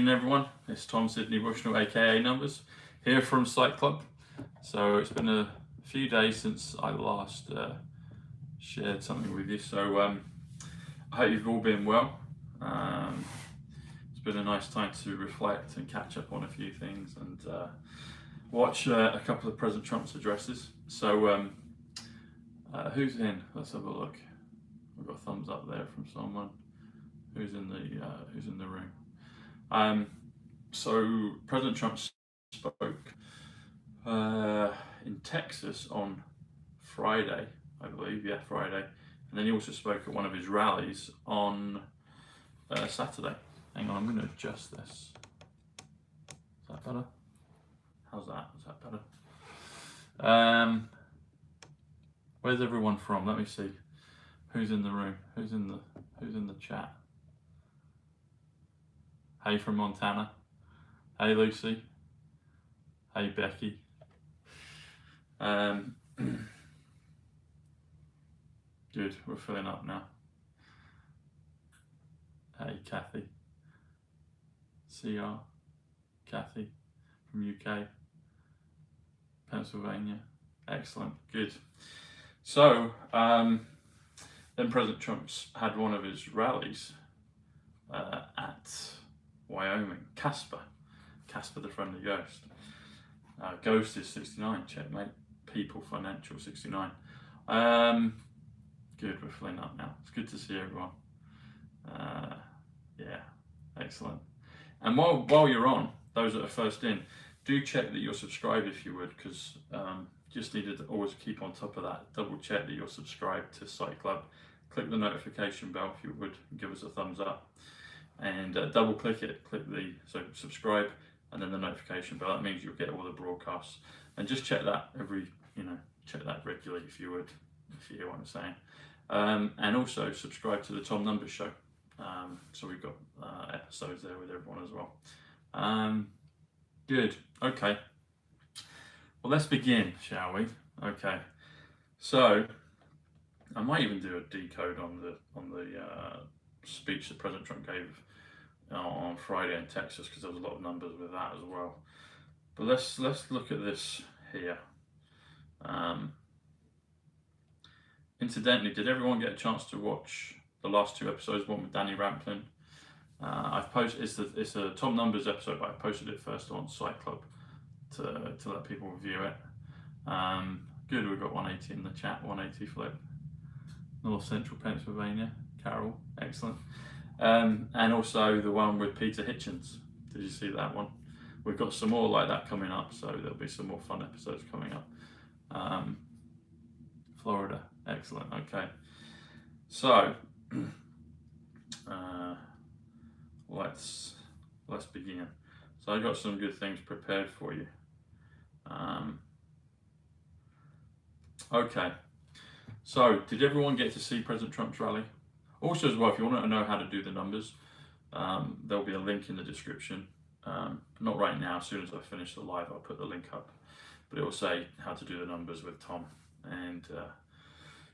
evening, everyone. It's Tom, Sidney, Bushnell, aka Numbers, here from Psych Club. So it's been a few days since I last shared something with you. So I hope you've all been well. It's been a nice time to reflect and catch up on a few things and watch a couple of President Trump's addresses. So who's in? Let's have a look. I've got a thumbs up there from someone. Who's in the room? So President Trump spoke in Texas on Friday, I believe. Yeah, Friday. And then he also spoke at one of his rallies on Saturday. Hang on, I'm going to adjust this. Is that better? How's that? Is that better? Where's everyone from? Let me see. Who's in the room? Who's in the chat? Hey from Montana. Hey Lucy. Hey Becky. Good, we're filling up now. Hey Kathy. CR. Kathy from UK. Pennsylvania. Excellent, good. So, then President Trump's had one of his rallies at Wyoming. Casper the Friendly Ghost. Ghost is 69, checkmate. People Financial 69. Good, we're filling up now. It's good to see everyone. Yeah, excellent. And while you're on, those that are first in, do check that you're subscribed if you would, because just needed to always keep on top of that. Double check that you're subscribed to Psych Club. Click the notification bell if you would, and give us a thumbs up. And double click it, so subscribe and then the notification bell. That means you'll get all the broadcasts. And just check that check that regularly if you would, if you hear what I'm saying. And also subscribe to the Tom Numbers Show. So we've got episodes there with everyone as well. Good, okay. Well, let's begin, shall we? Okay, so I might even do a decode on the speech that President Trump gave on Friday in Texas, because there was a lot of numbers with that as well. But let's look at this here. Incidentally, did everyone get a chance to watch the last two episodes? One with Danny Ramplin. I've posted it's a Tom Numbers episode, but I posted it first on Psych Club to let people view it. Good, we've got 180 in the chat. 180 flip. North Central Pennsylvania. Carol, excellent. And also the one with Peter Hitchens. Did you see that one? We've got some more like that coming up, so there'll be some more fun episodes coming up. Florida, excellent. Okay, so let's begin. So I got some good things prepared for you. Okay. So, did everyone get to see President Trump's rally? Also, as well, if you want to know how to do the numbers, there'll be a link in the description. Not right now, as soon as I finish the live, I'll put the link up. But it will say how to do the numbers with Tom. And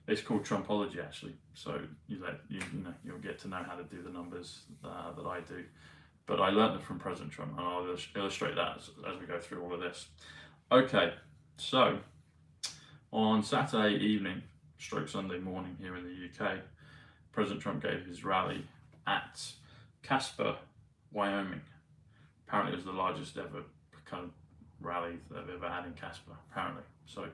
it's called Trumpology, actually. So, you'll get to know how to do the numbers that I do. But I learned it from President Trump, and I'll illustrate that as we go through all of this. Okay, so on Saturday evening, stroke Sunday morning here in the UK, President Trump gave his rally at Casper, Wyoming. Apparently it was the largest ever kind of rally that they've ever had in Casper, apparently. So,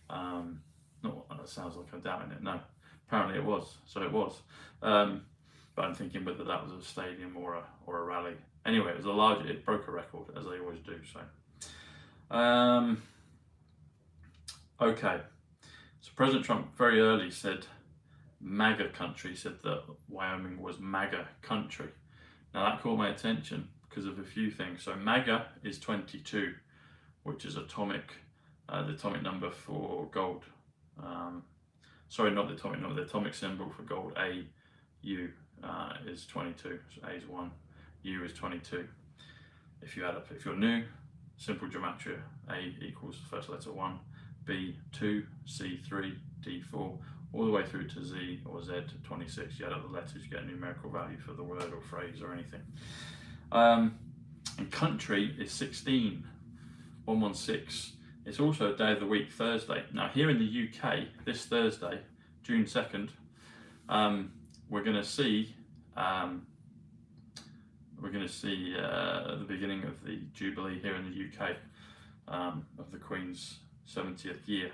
that sounds like I'm doubting it, no. Apparently it was, so it was. But I'm thinking whether that was a stadium or a rally. Anyway, it broke a record, as they always do, so. Okay, so President Trump very early said MAGA country, said that Wyoming was MAGA country. Now that caught my attention because of a few things. So MAGA is 22, which is the atomic number for gold. Sorry, not the atomic number, the atomic symbol for gold, AU is 22, so A is 1, U is 22. If you're new, simple gematria, A equals first letter 1, B 2, C 3, D 4, all the way through to Z or Z to 26. You add up the letters, you get a numerical value for the word or phrase or anything. And country is 16, 116. It's also a day of the week, Thursday. Now here in the UK, this Thursday, June 2nd, we're going to see the beginning of the Jubilee here in the UK, of the Queen's 70th year.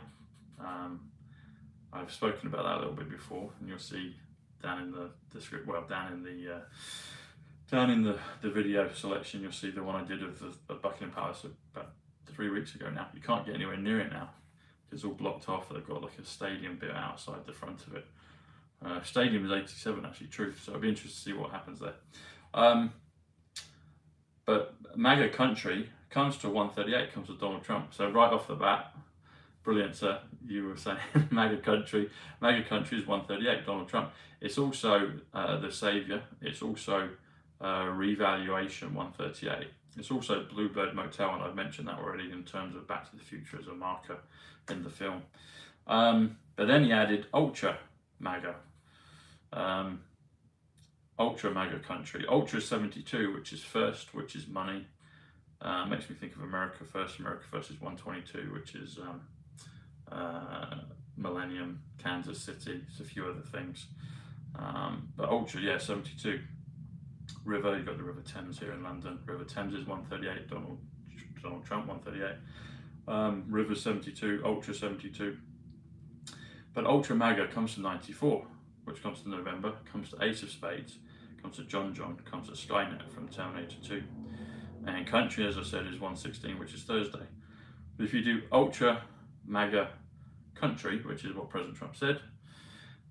I've spoken about that a little bit before, and you'll see down in the description, well, down in the video selection, you'll see the one I did of Buckingham Palace about 3 weeks ago now. You can't get anywhere near it now. It's all blocked off. They've got like a stadium bit outside the front of it. Stadium is 87 actually, truth. So it'll be interesting to see what happens there. But MAGA country comes to 138, comes to Donald Trump. So right off the bat, brilliant, sir. You were saying MAGA country is 138, Donald Trump. It's also the saviour. It's also revaluation 138. It's also Bluebird Motel, and I've mentioned that already in terms of Back to the Future as a marker in the film. But then he added Ultra MAGA. Ultra MAGA country. Ultra 72, which is first, which is money. Makes me think of America First. America First is 122, which is Millennium, Kansas City. It's a few other things. But Ultra, yeah, 72. River, you've got the River Thames here in London. River Thames is 138, Donald Trump 138. River 72, Ultra 72. But Ultra MAGA comes to 94, which comes to November, comes to Ace of Spades, comes to John, comes to Skynet from Terminator 2. And country, as I said, is 116, which is Thursday. But if you do Ultra MAGA country, which is what President Trump said,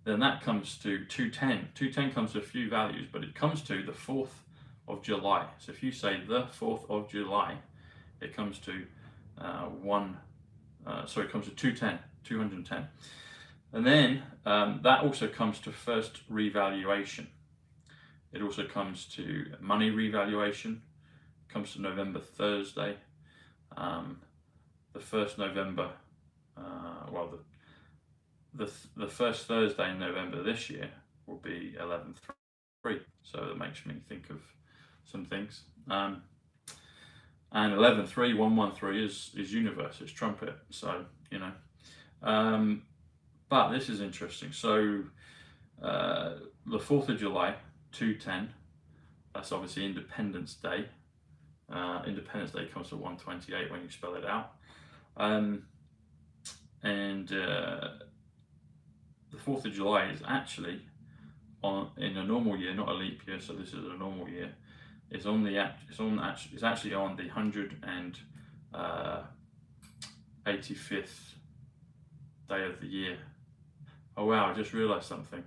then that comes to 210. 210 comes to a few values, but it comes to the 4th of July. So if you say the 4th of July, it comes to it comes to 210. And then that also comes to first revaluation. It also comes to money revaluation. It comes to November Thursday. The 1st November, the first Thursday in November this year will be 11/3. So that makes me think of some things. And 11/3, 113 is universe, it's trumpet. So, you know. But this is interesting. So the 4th of July, 210, that's obviously Independence Day. Independence Day comes to 128 when you spell it out. The 4th of July is actually in a normal year, not a leap year. So this is a normal year. It's actually on the 185th day of the year. Oh wow! I just realised something.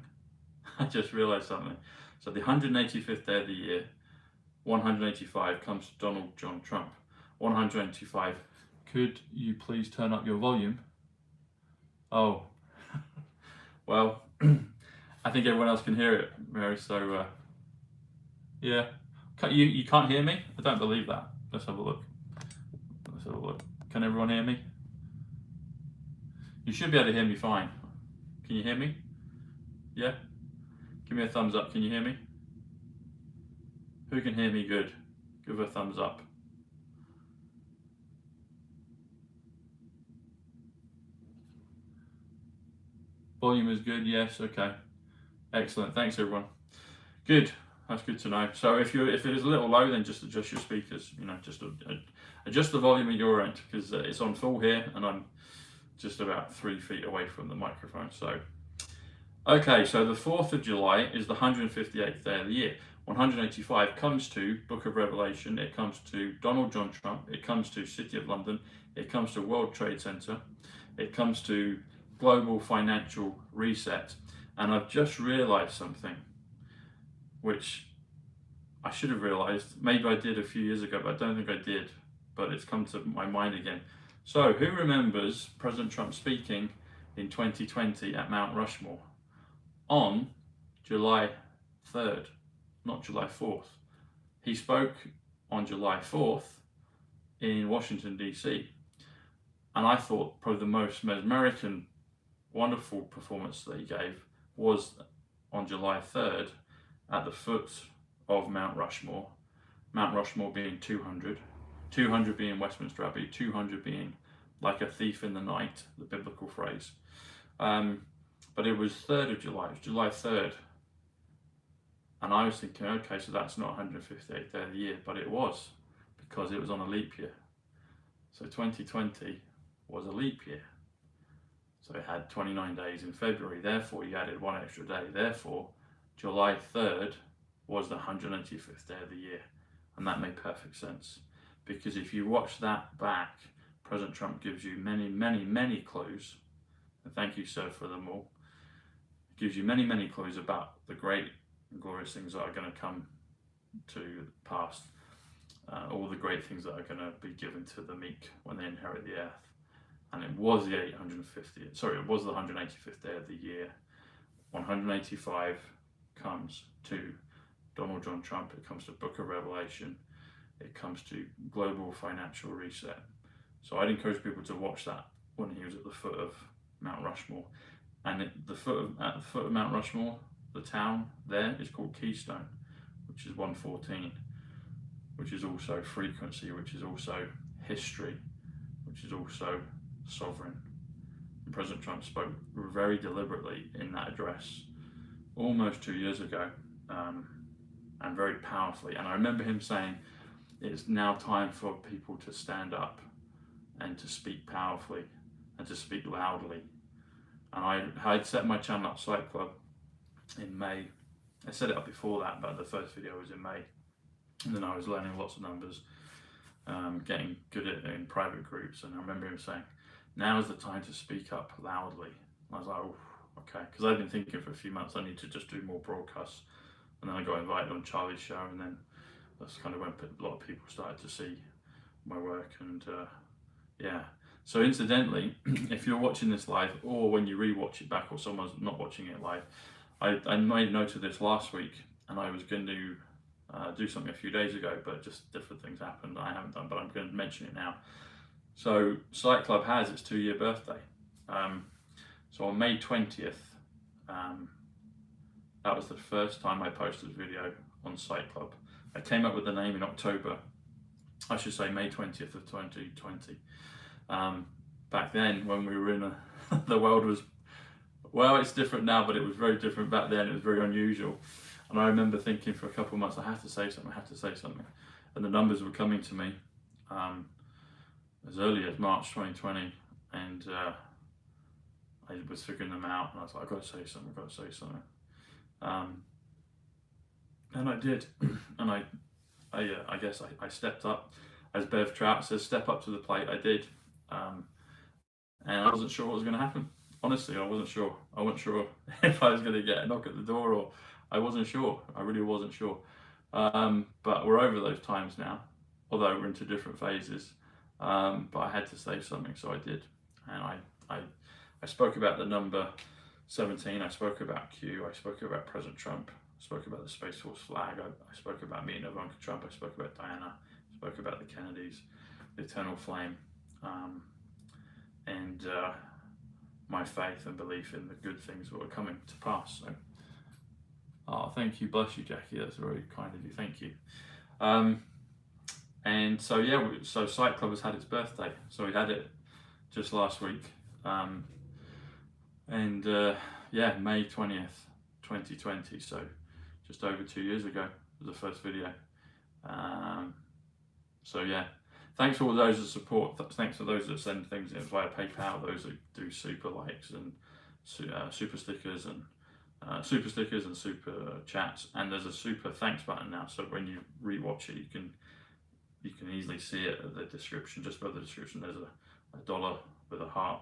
So the 185th day of the year, 185 comes to Donald John Trump. 185. Could you please turn up your volume? Oh. Well, I think everyone else can hear it, Mary, so yeah. You can't hear me? I don't believe that. Let's have a look. Can everyone hear me? You should be able to hear me fine. Can you hear me? Yeah? Give me a thumbs up. Can you hear me? Who can hear me good? Give a thumbs up. Volume is good, yes, okay. Excellent, thanks everyone. Good, that's good to know. So if it is a little low, then just adjust your speakers, you know, just adjust the volume at your end, because it's on full here and I'm just about 3 feet away from the microphone. So, okay, so the 4th of July is the 158th day of the year. 185 comes to Book of Revelation, it comes to Donald John Trump, it comes to City of London, it comes to World Trade Center, it comes to global financial reset. And I've just realized something which I should have realized. Maybe I did a few years ago, but I don't think I did, but it's come to my mind again. So who remembers President Trump speaking in 2020 at Mount Rushmore on July 3rd, not July 4th? He spoke on July 4th in Washington, DC. And I thought probably the most mesmeric and wonderful performance that he gave was on July 3rd at the foot of Mount Rushmore. Mount Rushmore being 200, 200 being Westminster Abbey, 200 being like a thief in the night, the biblical phrase. But it was 3rd of July, it was July 3rd. And I was thinking, okay, so that's not 158th day of the year, but it was, because it was on a leap year. So 2020 was a leap year. So it had 29 days in February, therefore you added one extra day. Therefore, July 3rd was the 185th day of the year. And that made perfect sense. Because if you watch that back, President Trump gives you many, many, many clues. And thank you, sir, for them all. It gives you many, many clues about the great and glorious things that are going to come to pass. All the great things that are going to be given to the meek when they inherit the earth. And it was the 185th day of the year. 185 comes to Donald John Trump. It comes to Book of Revelation. It comes to global financial reset. So I'd encourage people to watch that when he was at the foot of Mount Rushmore. And at the foot of Mount Rushmore, the town there is called Keystone, which is 114, which is also frequency, which is also history, which is also sovereign. And President Trump spoke very deliberately in that address almost 2 years ago, and very powerfully. And I remember him saying, it's now time for people to stand up and to speak powerfully and to speak loudly. And I'd set my channel up, Psych Club, in May. I set it up before that, but the first video was in May. And then I was learning lots of numbers, getting good at it in private groups. And I remember him saying, now is the time to speak up loudly. And I was like, oh, okay. Because I'd been thinking for a few months, I need to just do more broadcasts. And then I got invited on Charlie's show, and then that's kind of when a lot of people started to see my work. And yeah. So incidentally, if you're watching this live, or when you re-watch it back, or someone's not watching it live, I made note of this last week, and I was going to do something a few days ago, but just different things happened I haven't done, but I'm going to mention it now. So Psych Club has its 2-year birthday. So on May 20th, that was the first time I posted a video on Psych Club. I came up with the name in October, I should say May 20th of 2020. Back then, when we were in the world was, well, it's different now, but it was very different back then. It was very unusual. And I remember thinking for a couple of months, I have to say something, I have to say something. And the numbers were coming to me as early as March 2020. And I was figuring them out, and I was like, I've got to say something, I've got to say something. And I did. And I guess I stepped up. As Bev Trout says, step up to the plate. I did. And I wasn't sure what was going to happen. Honestly, I wasn't sure. I wasn't sure if I was going to get a knock at the door, or I wasn't sure. I really wasn't sure. But we're over those times now, although we're into different phases. But I had to say something, so I did. And I spoke about the number 17. I spoke about Q. I spoke about President Trump. I spoke about the Space Force flag. I spoke about meeting Ivanka Trump. I spoke about Diana. I spoke about the Kennedys, the eternal flame, and my faith and belief in the good things that were coming to pass. So, oh, thank you, bless you, Jackie. That's very kind of you. Thank you. And so yeah, so Psych Club has had its birthday. So we had it just last week, and yeah, May 20th, 2020. So just over 2 years ago was the first video. So yeah, thanks for all those that support. Thanks for those that send things in via PayPal. Those that do super likes and super stickers and super chats. And there's a super thanks button now. So when you rewatch it, you can easily see it at the description. Just below the description, there's a dollar with a heart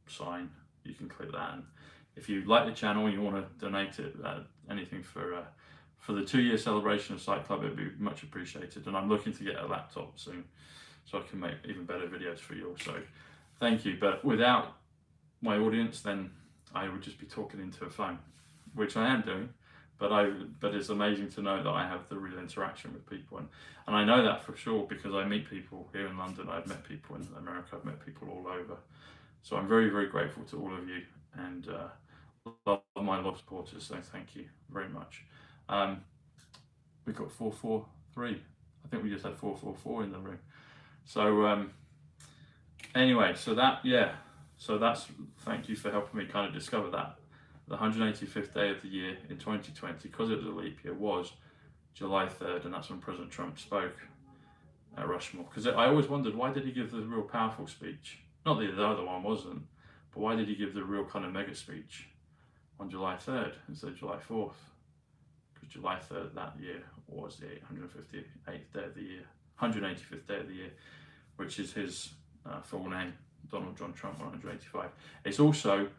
sign. You can click that. And if you like the channel and you want to donate it, anything for the 2-year celebration of Psych Club, it'd be much appreciated. And I'm looking to get a laptop soon, so I can make even better videos for you all. So thank you. But without my audience, then I would just be talking into a phone, which I am doing. But it's amazing to know that I have the real interaction with people, and I know that for sure because I meet people here in London. I've met people in America. I've met people all over. So I'm very, very grateful to all of you, and love my love supporters. So thank you very much. We've got 443. I think we just had 444 in the room. So anyway, so that's, thank you for helping me kind of discover that. The 185th day of the year in 2020, because it was a leap year, was July 3rd, and that's when President Trump spoke at Rushmore. Because I always wondered, why did he give the real powerful speech? Not that the other one wasn't, but why did he give the real kind of mega speech on July 3rd instead of July 4th? Because July 3rd that year was the 158th day of the year, 185th day of the year, which is his full name, Donald John Trump 185. It's also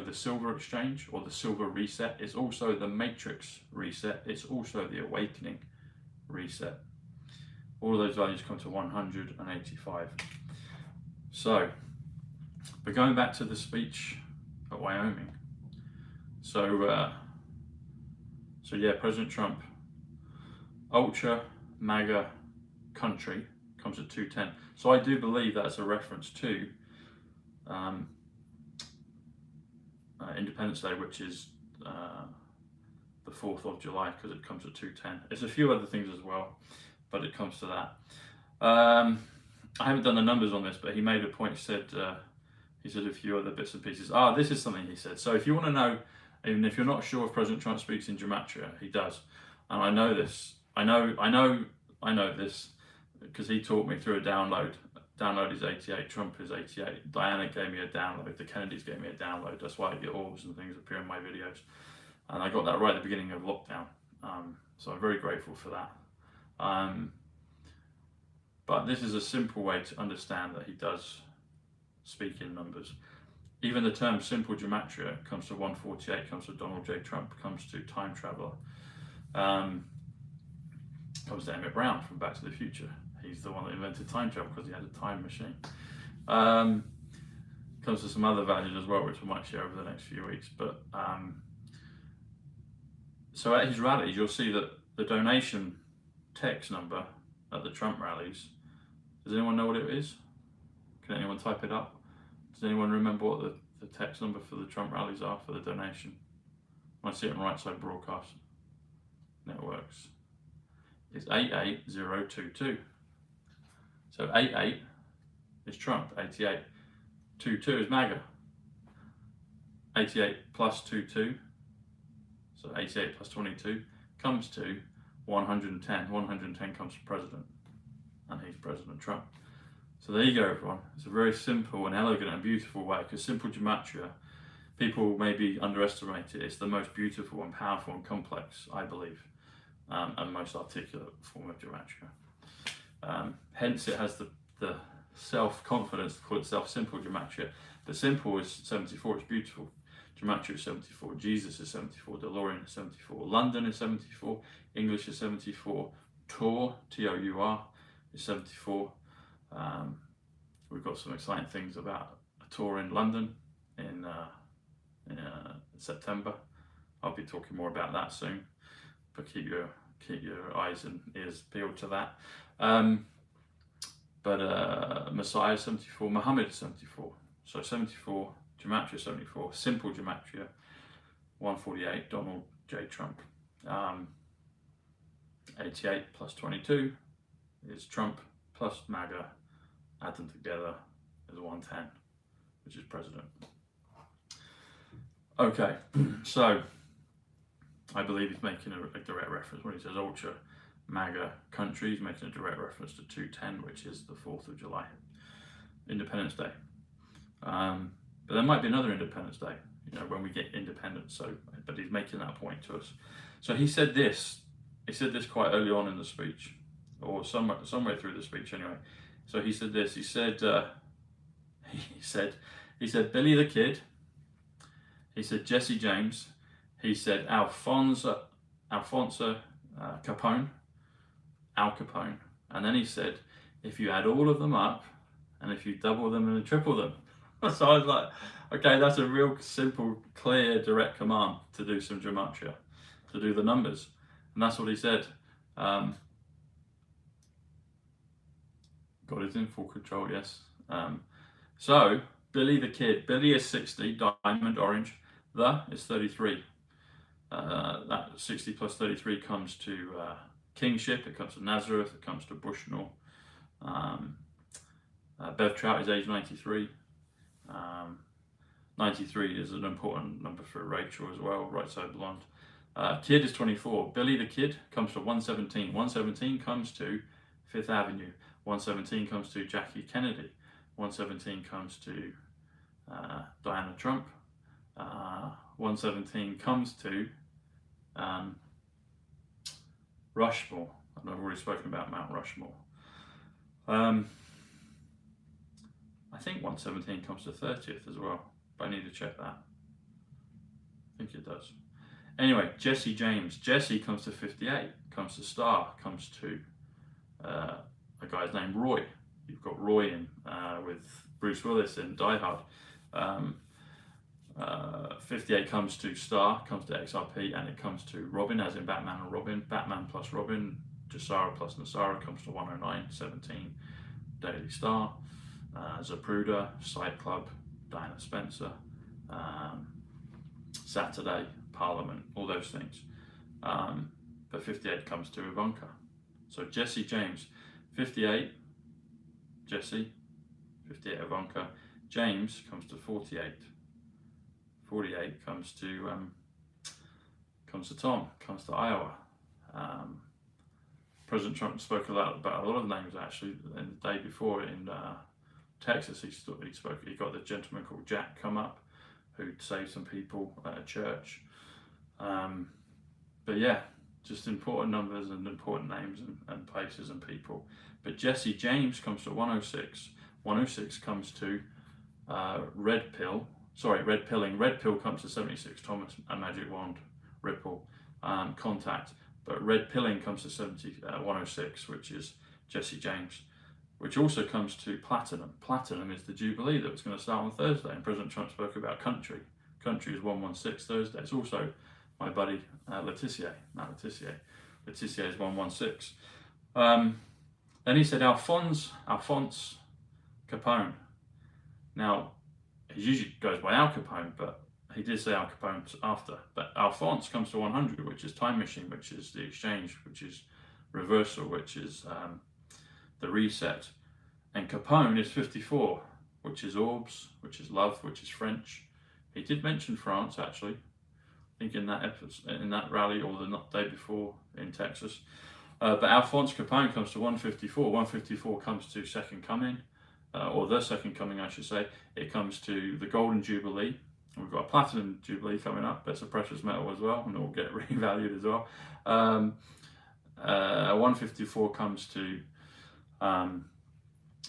the silver exchange, or the silver reset. It's also the matrix reset. It's also the awakening reset. All of those values come to 185. So, but going back to the speech at Wyoming. So yeah, President Trump, ultra MAGA country comes at 210. So I do believe that's a reference to Independence Day, which is the 4th of July, because it comes at 210. There's a few other things as well, but it comes to that. I haven't done the numbers on this, but he made a point. He said a few other bits and pieces. This is something he said. So if you want to know, even if you're not sure if President Trump speaks in Gematria, he does. And I know this. I know this because he taught me through a download. Download is 88, Trump is 88. Diana gave me a download, the Kennedys gave me a download. That's why I get orbs and things appear in my videos. And I got that right at the beginning of lockdown. So I'm very grateful for that. But this is a simple way to understand that he does speak in numbers. Even the term simple gematria comes to 148, comes to Donald J. Trump, comes to time traveler, comes to Emmett Brown from Back to the Future. He's the one that invented time travel because he had a time machine. Comes to some other values as well, which I might share over the next few weeks. But so at his rallies, you'll see that the donation text number at the Trump rallies, does anyone know what it is? Can anyone type it up? Does anyone remember what the text number for the Trump rallies are for the donation? I see it on right side broadcast networks. It's 88022. So 88 is Trump, 88. 22 is MAGA. 88 plus 22, so 88 plus 22 comes to 110. 110 comes to President, and he's President Trump. So there you go, everyone. It's a very simple and elegant and beautiful way, because simple gematria, people maybe underestimate it. It's the most beautiful and powerful and complex, I believe, and most articulate form of gematria. Hence it has the self-confidence to call itself simple gematria. But simple is 74, it's beautiful. Gematria is 74, Jesus is 74, DeLorean is 74, London is 74, English is 74, Tour, T-O-U-R, is 74. We've got some exciting things about a tour in London in September. I'll be talking more about that soon, but keep your eyes and ears peeled to that. Messiah is 74, Muhammad is 74. So 74, Gematria 74, simple Gematria 148, Donald J. Trump. 88 plus 22 is Trump plus MAGA, add them together is 110, which is President. Okay, so I believe he's making a direct reference when he says ultra MAGA country. He's making a direct reference to 210, which is the 4th of July, Independence Day. But there might be another Independence Day, when we get independence. So, but he's making that point to us. So he said this. He said this quite early on in the speech, or somewhere through the speech anyway. So he said this. He said Billy the Kid. He said Jesse James. He said Alfonso Capone, Al Capone, and then he said, if you add all of them up, and if you double them and triple them. So I was like, okay, that's a real simple, clear, direct command to do some gematria, to do the numbers. And that's what he said. God is in full control, yes. So, Billy the Kid. Billy is 60, diamond, orange. The is 33. That 60 plus 33 comes to Kingship, it comes to Nazareth, it comes to Bushnell. Bev Trout is age 93. 93 is an important number for Rachel as well, right side blonde. Kid is 24. Billy the Kid comes to 117. 117 comes to Fifth Avenue. 117 comes to Jackie Kennedy. 117 comes to Diana Trump. 117 comes to Rushmore. I've already spoken about Mount Rushmore. I think 117 comes to 30th as well, but I need to check that. I think it does. Anyway, Jesse James. Jesse comes to 58, comes to Star, comes to a guy's named Roy. You've got Roy in with Bruce Willis in Die Hard. 58 comes to Star, comes to XRP, and it comes to Robin, as in Batman and Robin. Batman plus Robin, Jasara plus Nasara comes to 109. 17, Daily Star. Zapruder, Psych Club, Diana Spencer, Saturday, Parliament, all those things. But 58 comes to Ivanka. So Jesse James, 58, Jesse, 58 Ivanka. James comes to 48. 48 comes to Tom, comes to Iowa. President Trump spoke about a lot of names actually in the day before in Texas. He spoke. He got the gentleman called Jack come up, who'd saved some people at a church. But yeah, just important numbers and important names and places and people. But Jesse James comes to 106. 106 comes to Red Pill. Sorry, Red Pilling. Red Pill comes to 76. Thomas, a magic wand, Ripple, Contact. But Red Pilling comes to 106, which is Jesse James, which also comes to Platinum. Platinum is the Jubilee that was going to start on Thursday, and President Trump spoke about Country. Country is 116 Thursday. It's also my buddy Letitia. Letitia is 116. Then he said Alphonse Capone. Now, he usually goes by Al Capone, but he did say Al Capone after. But Alphonse comes to 100, which is Time Machine, which is the exchange, which is reversal, which is the reset. And Capone is 54, which is orbs, which is love, which is French. He did mention France, actually, I think in that episode, in that rally or the day before in Texas. But Alphonse Capone comes to 154. 154 comes to Second Coming, or the Second Coming, I should say. It comes to the Golden Jubilee. We've got a Platinum Jubilee coming up. That's a precious metal as well, and it will get revalued as well. 154 comes to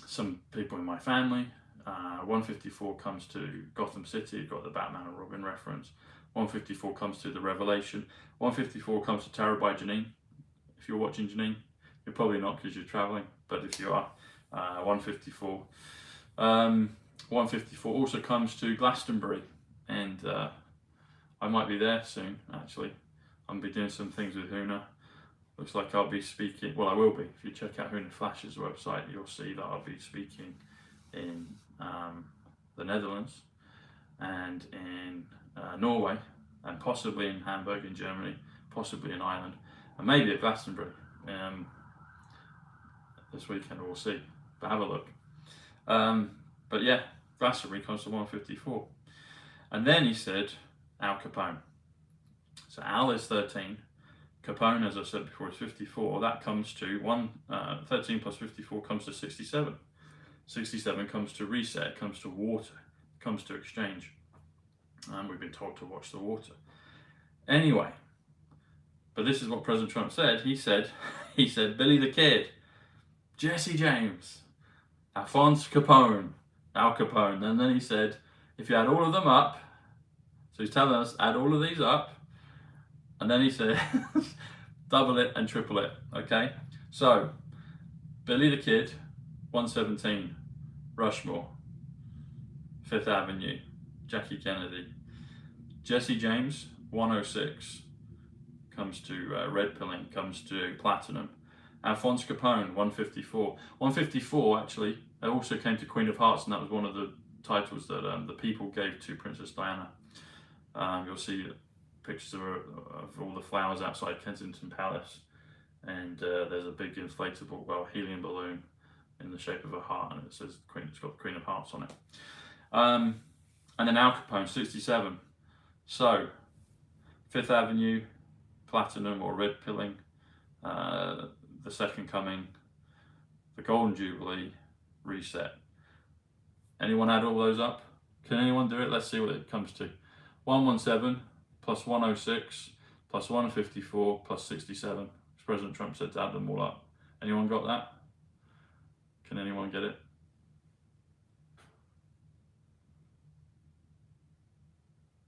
some people in my family. 154 comes to Gotham City. You've got the Batman and Robin reference. 154 comes to the Revelation. 154 comes to Tarot by Janine. If you're watching Janine, you're probably not because you're traveling, but if you are, 154. 154 also comes to Glastonbury, and I might be there soon, actually. I'll be doing some things with Huna. Looks like I'll be speaking, well, I will be. If you check out Huna Flash's website, you'll see that I'll be speaking in the Netherlands and in Norway, and possibly in Hamburg in Germany, possibly in Ireland, and maybe at Glastonbury this weekend. We'll see, but have a look. But yeah, Glastonbury comes to 154. And then he said Al Capone. So Al is 13. Capone, as I said before, is 54. That comes to 13 plus 54 comes to 67. 67 comes to reset, comes to water, comes to exchange. And we've been told to watch the water. Anyway, but this is what President Trump said. He said Billy the Kid, Jesse James, Alphonse Capone, Al Capone. And then he said, if you add all of them up, so he's telling us, add all of these up, and then he said, double it and triple it, okay? So, Billy the Kid, 117, Rushmore, Fifth Avenue, Jackie Kennedy. Jesse James, 106, comes to Red Pilling, comes to Platinum. Alphonse Capone, 154. 154, actually, it also came to Queen of Hearts, and that was one of the titles that the people gave to Princess Diana. You'll see pictures of all the flowers outside Kensington Palace, and there's a big inflatable, well, helium balloon in the shape of a heart, and it says Queen. It's got the Queen of Hearts on it. And then Al Capone, 67. So, Fifth Avenue, platinum or red pilling, the Second Coming, the Golden Jubilee, reset. Anyone add all those up? Can anyone do it? Let's see what it comes to. 117 plus 106 plus 154 plus 67. President Trump said to add them all up. Anyone got that? Can anyone get it?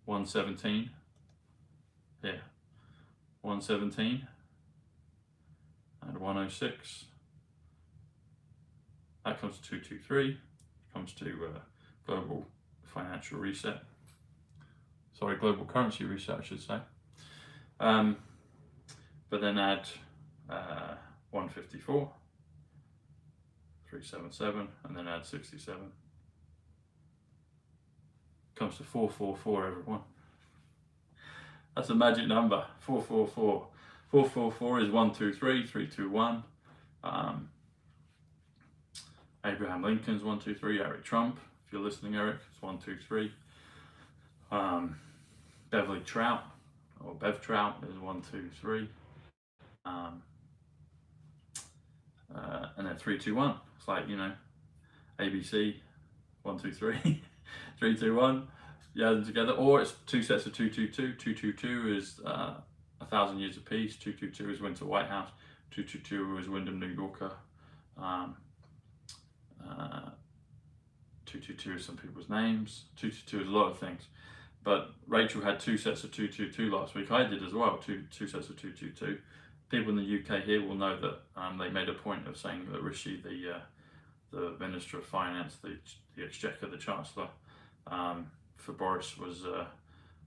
$117. Yeah. 117 and 106. That comes to 223. Comes to global financial reset. Sorry, global currency reset, I should say. But then add 154, 377, and then add 67. Comes to 444, everyone. That's a magic number, 444. 444 is 123, 321. Abraham Lincoln's 123. Eric Trump, if you're listening, Eric, it's 123. Beverly Trout, or Bev Trout, is 123. And then 321. It's like, you know, ABC, 123, 321. You add them together, or it's two sets of 222. 222 is 1,000 Years of Peace. 222 is Winter White House. 222 is Wyndham, New Yorker. 222 is some people's names. 222 is a lot of things. But Rachel had two sets of 222 last week. I did as well, two sets of 222. People in the UK here will know that they made a point of saying that Rishi, the Minister of Finance, the Exchequer, the Chancellor, for Boris was,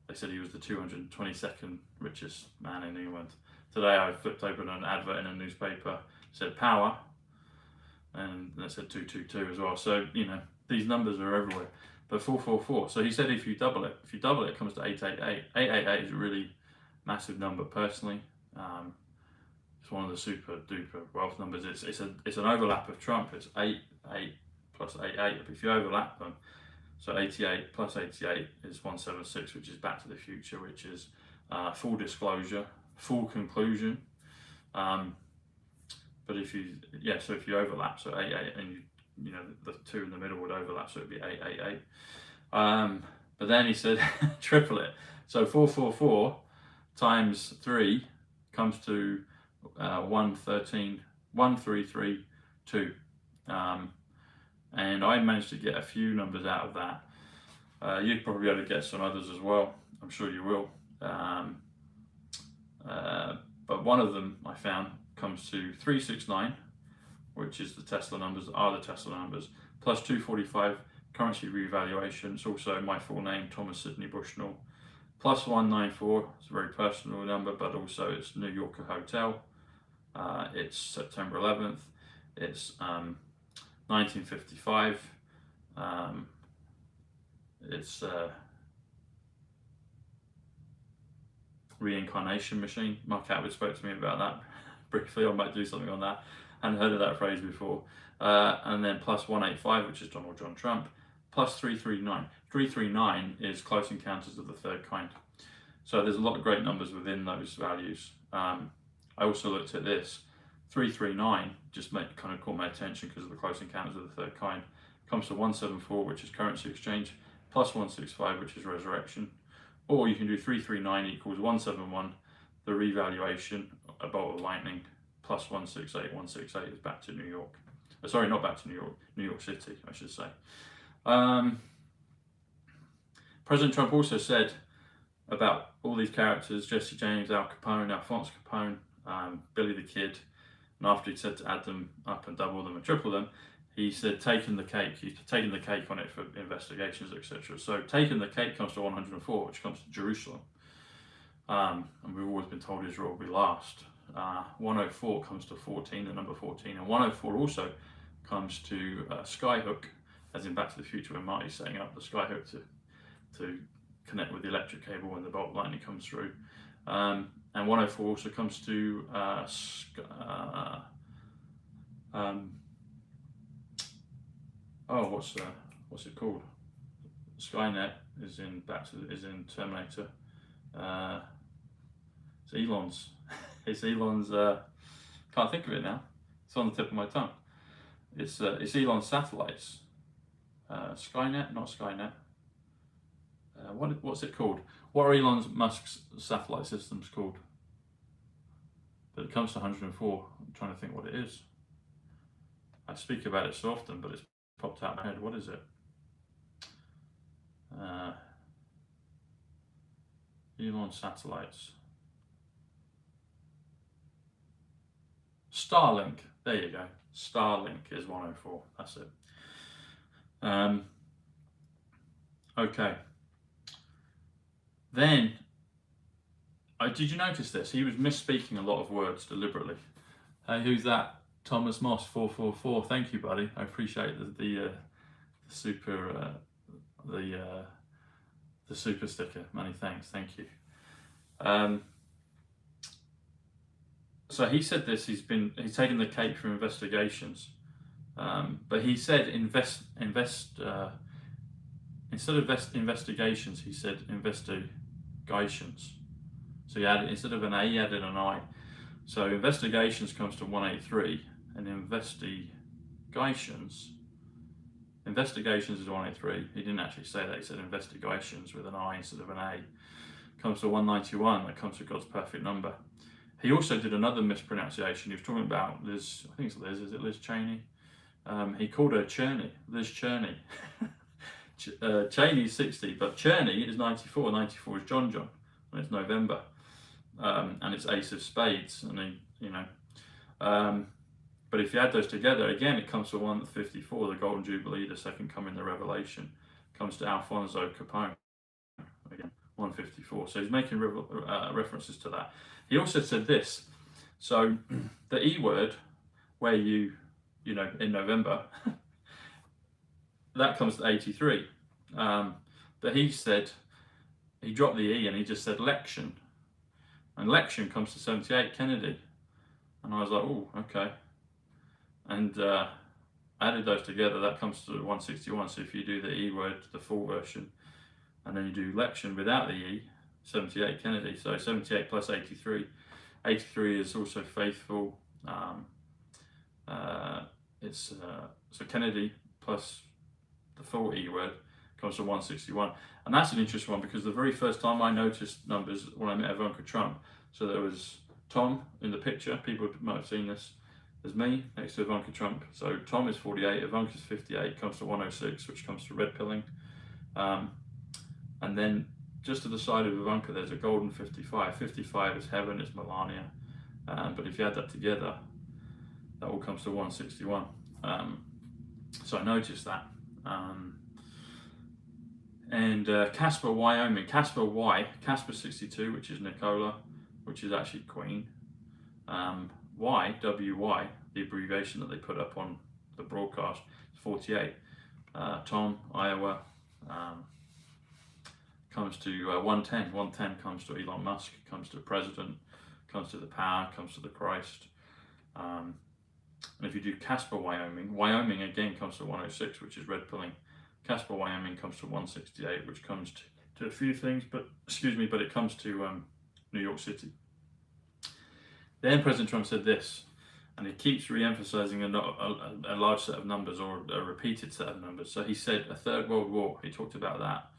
they said he was the 222nd richest man in England. Today I flipped open an advert in a newspaper, it said power, and it said 222 as well. So, you know, these numbers are everywhere. But 444, so he said if you double it, it comes to 888. 888 is a really massive number personally. It's one of the super duper wealth numbers. It's an overlap of Trump. It's 88 plus 88. If you overlap them, so 88 plus 88 is 176, which is Back to the Future, which is full disclosure, full conclusion. But if you overlap, so 88, and you know the two in the middle would overlap, so it'd be 888. But then he said triple it. So 444 times 3 comes to 13332. And I managed to get a few numbers out of that. You'd probably be able to get some others as well. I'm sure you will. But one of them I found comes to 369, which is the Tesla numbers, plus 245 currency revaluation. It's also my full name, Thomas Sidney Bushnell, plus 194. It's a very personal number, but also it's New Yorker Hotel. It's September 11th. It's 1955. It's reincarnation machine. Mark Atwood spoke to me about that briefly. I might do something on that. I hadn't heard of that phrase before. And then plus 185, which is Donald John Trump, plus 339. 339 is Close Encounters of the Third Kind. So there's a lot of great numbers within those values. I also looked at this. 339 just kind of caught my attention because of the Close Encounters of the Third Kind. Comes to 174, which is currency exchange, plus 165, which is resurrection. Or you can do 339 equals 171, the revaluation, a bolt of lightning, plus 168. 168 is back to New York. Sorry, not back to New York, New York City, I should say. President Trump also said about all these characters, Jesse James, Al Capone, Alphonse Capone, Billy the Kid, and after he said to add them up and double them and triple them, he said taking the cake. He's taking the cake on it for investigations, etc. So taking the cake comes to 104, which comes to Jerusalem. And we've always been told Israel will be last. 104 comes to 14, the number 14, and 104 also comes to Skyhook, as in Back to the Future when Marty's setting up the Skyhook to connect with the electric cable when the bulk lightning comes through. And 104 also comes to what's it called? Skynet is in Terminator. It's Elon's. It's Elon's. Can't think of it now. It's on the tip of my tongue. It's Elon's satellites. Skynet, not Skynet. What's it called? What are Elon Musk's satellite systems called? But it comes to 104. I'm trying to think what it is. I speak about it so often, but it's popped out of my head. What is it? Elon satellites. Starlink. There you go. Starlink is 104. That's it. Okay. Then, did you notice this? He was misspeaking a lot of words deliberately. Hey, who's that? Thomas Moss 444. Thank you, buddy. I appreciate the super the super sticker. Many thanks. Thank you. So he said this. He's taken the cake for investigations, but he said instead of investigations, he said investigations. So he added, instead of an A, he added an I. So investigations comes to 183, and investigations is 183. He didn't actually say that. He said investigations with an I instead of an A. Comes to 191. That comes to God's perfect number. He also did another mispronunciation. He was talking about Liz. I think it's Liz. Is it Liz Cheney? He called her Cherney. Liz Cherney. Cheney's 60, but Cherney is 94. 94 is John, and it's November, and it's Ace of Spades, and but if you add those together, again, it comes to 154, the Golden Jubilee, the second coming, the Revelation, comes to Alfonso Capone, again, 154. So he's making references to that. He also said this. So the E word, where in November. That comes to 83, but he said, he dropped the E and he just said lection, and lection comes to 78, Kennedy, and I was like, oh, okay, and added those together, that comes to 161. So if you do the E word, the full version, and then you do lection without the E, 78, Kennedy, so 78 plus 83. 83 is also faithful. So Kennedy plus the full E word comes to 161, and that's an interesting one because the very first time I noticed numbers when I met Ivanka Trump, so there was Tom in the picture, people might have seen this, there's me next to Ivanka Trump, so Tom is 48, Ivanka's 58, comes to 106, which comes to red pilling, and then just to the side of Ivanka there's a golden 55. 55 is heaven, it's Melania, but if you add that together, that all comes to 161. So I noticed that. And Casper, Wyoming, Casper Y, Casper 62, which is Nicola, which is actually Queen. Y, WY, the abbreviation that they put up on the broadcast, 48. Tom, Iowa, comes to 110. 110 comes to Elon Musk, comes to President, comes to the power, comes to the Christ. And if you do Casper, Wyoming, Wyoming again comes to 106, which is red pilling. Casper, Wyoming comes to 168, which comes to a few things, but it comes to New York City. Then President Trump said this, and he keeps re-emphasizing a large set of numbers, or a repeated set of numbers. So he said a third world war. He talked about that.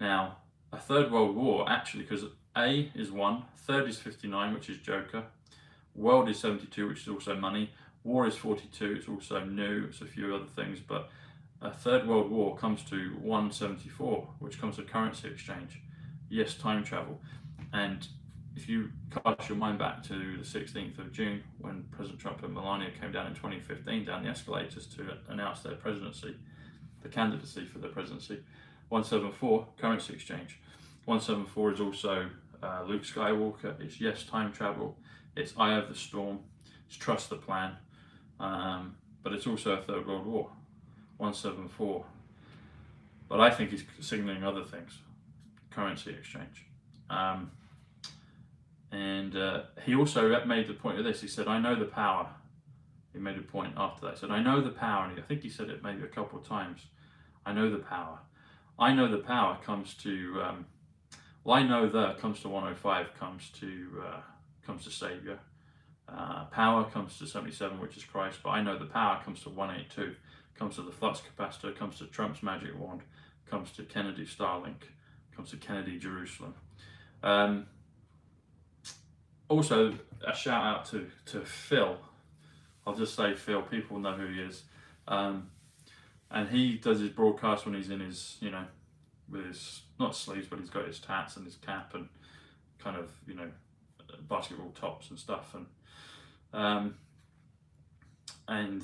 Now, a third world war, actually, because A is 1, third is 59, which is Joker, world is 72, which is also money, war is 42, it's also new, it's a few other things, but a third world war comes to 174, which comes to currency exchange. Yes, time travel. And if you cast your mind back to the 16th of June, when President Trump and Melania came down in 2015 down the escalators to announce their presidency, the candidacy for the presidency, 174, currency exchange. 174 is also Luke Skywalker, it's yes, time travel, it's Eye of the Storm, it's trust the plan, but it's also a third world war, 174. But I think he's signaling other things. currency exchange. And he also made the point of this. He said, I know the power. He made a point after that. He said, I know the power. And I think he said it maybe a couple of times. I know the power. I know the power comes to, I know the comes to 105, comes to Saviour. Power comes to 77, which is Christ. But I know the power comes to 182, comes to the flux capacitor, comes to Trump's magic wand, comes to Kennedy Starlink, comes to Kennedy Jerusalem. Also, a shout out to Phil. I'll just say Phil, people know who he is. And he does his broadcast when he's in his, with his, not sleeves, but he's got his tats and his cap and kind of, basketball tops and stuff. And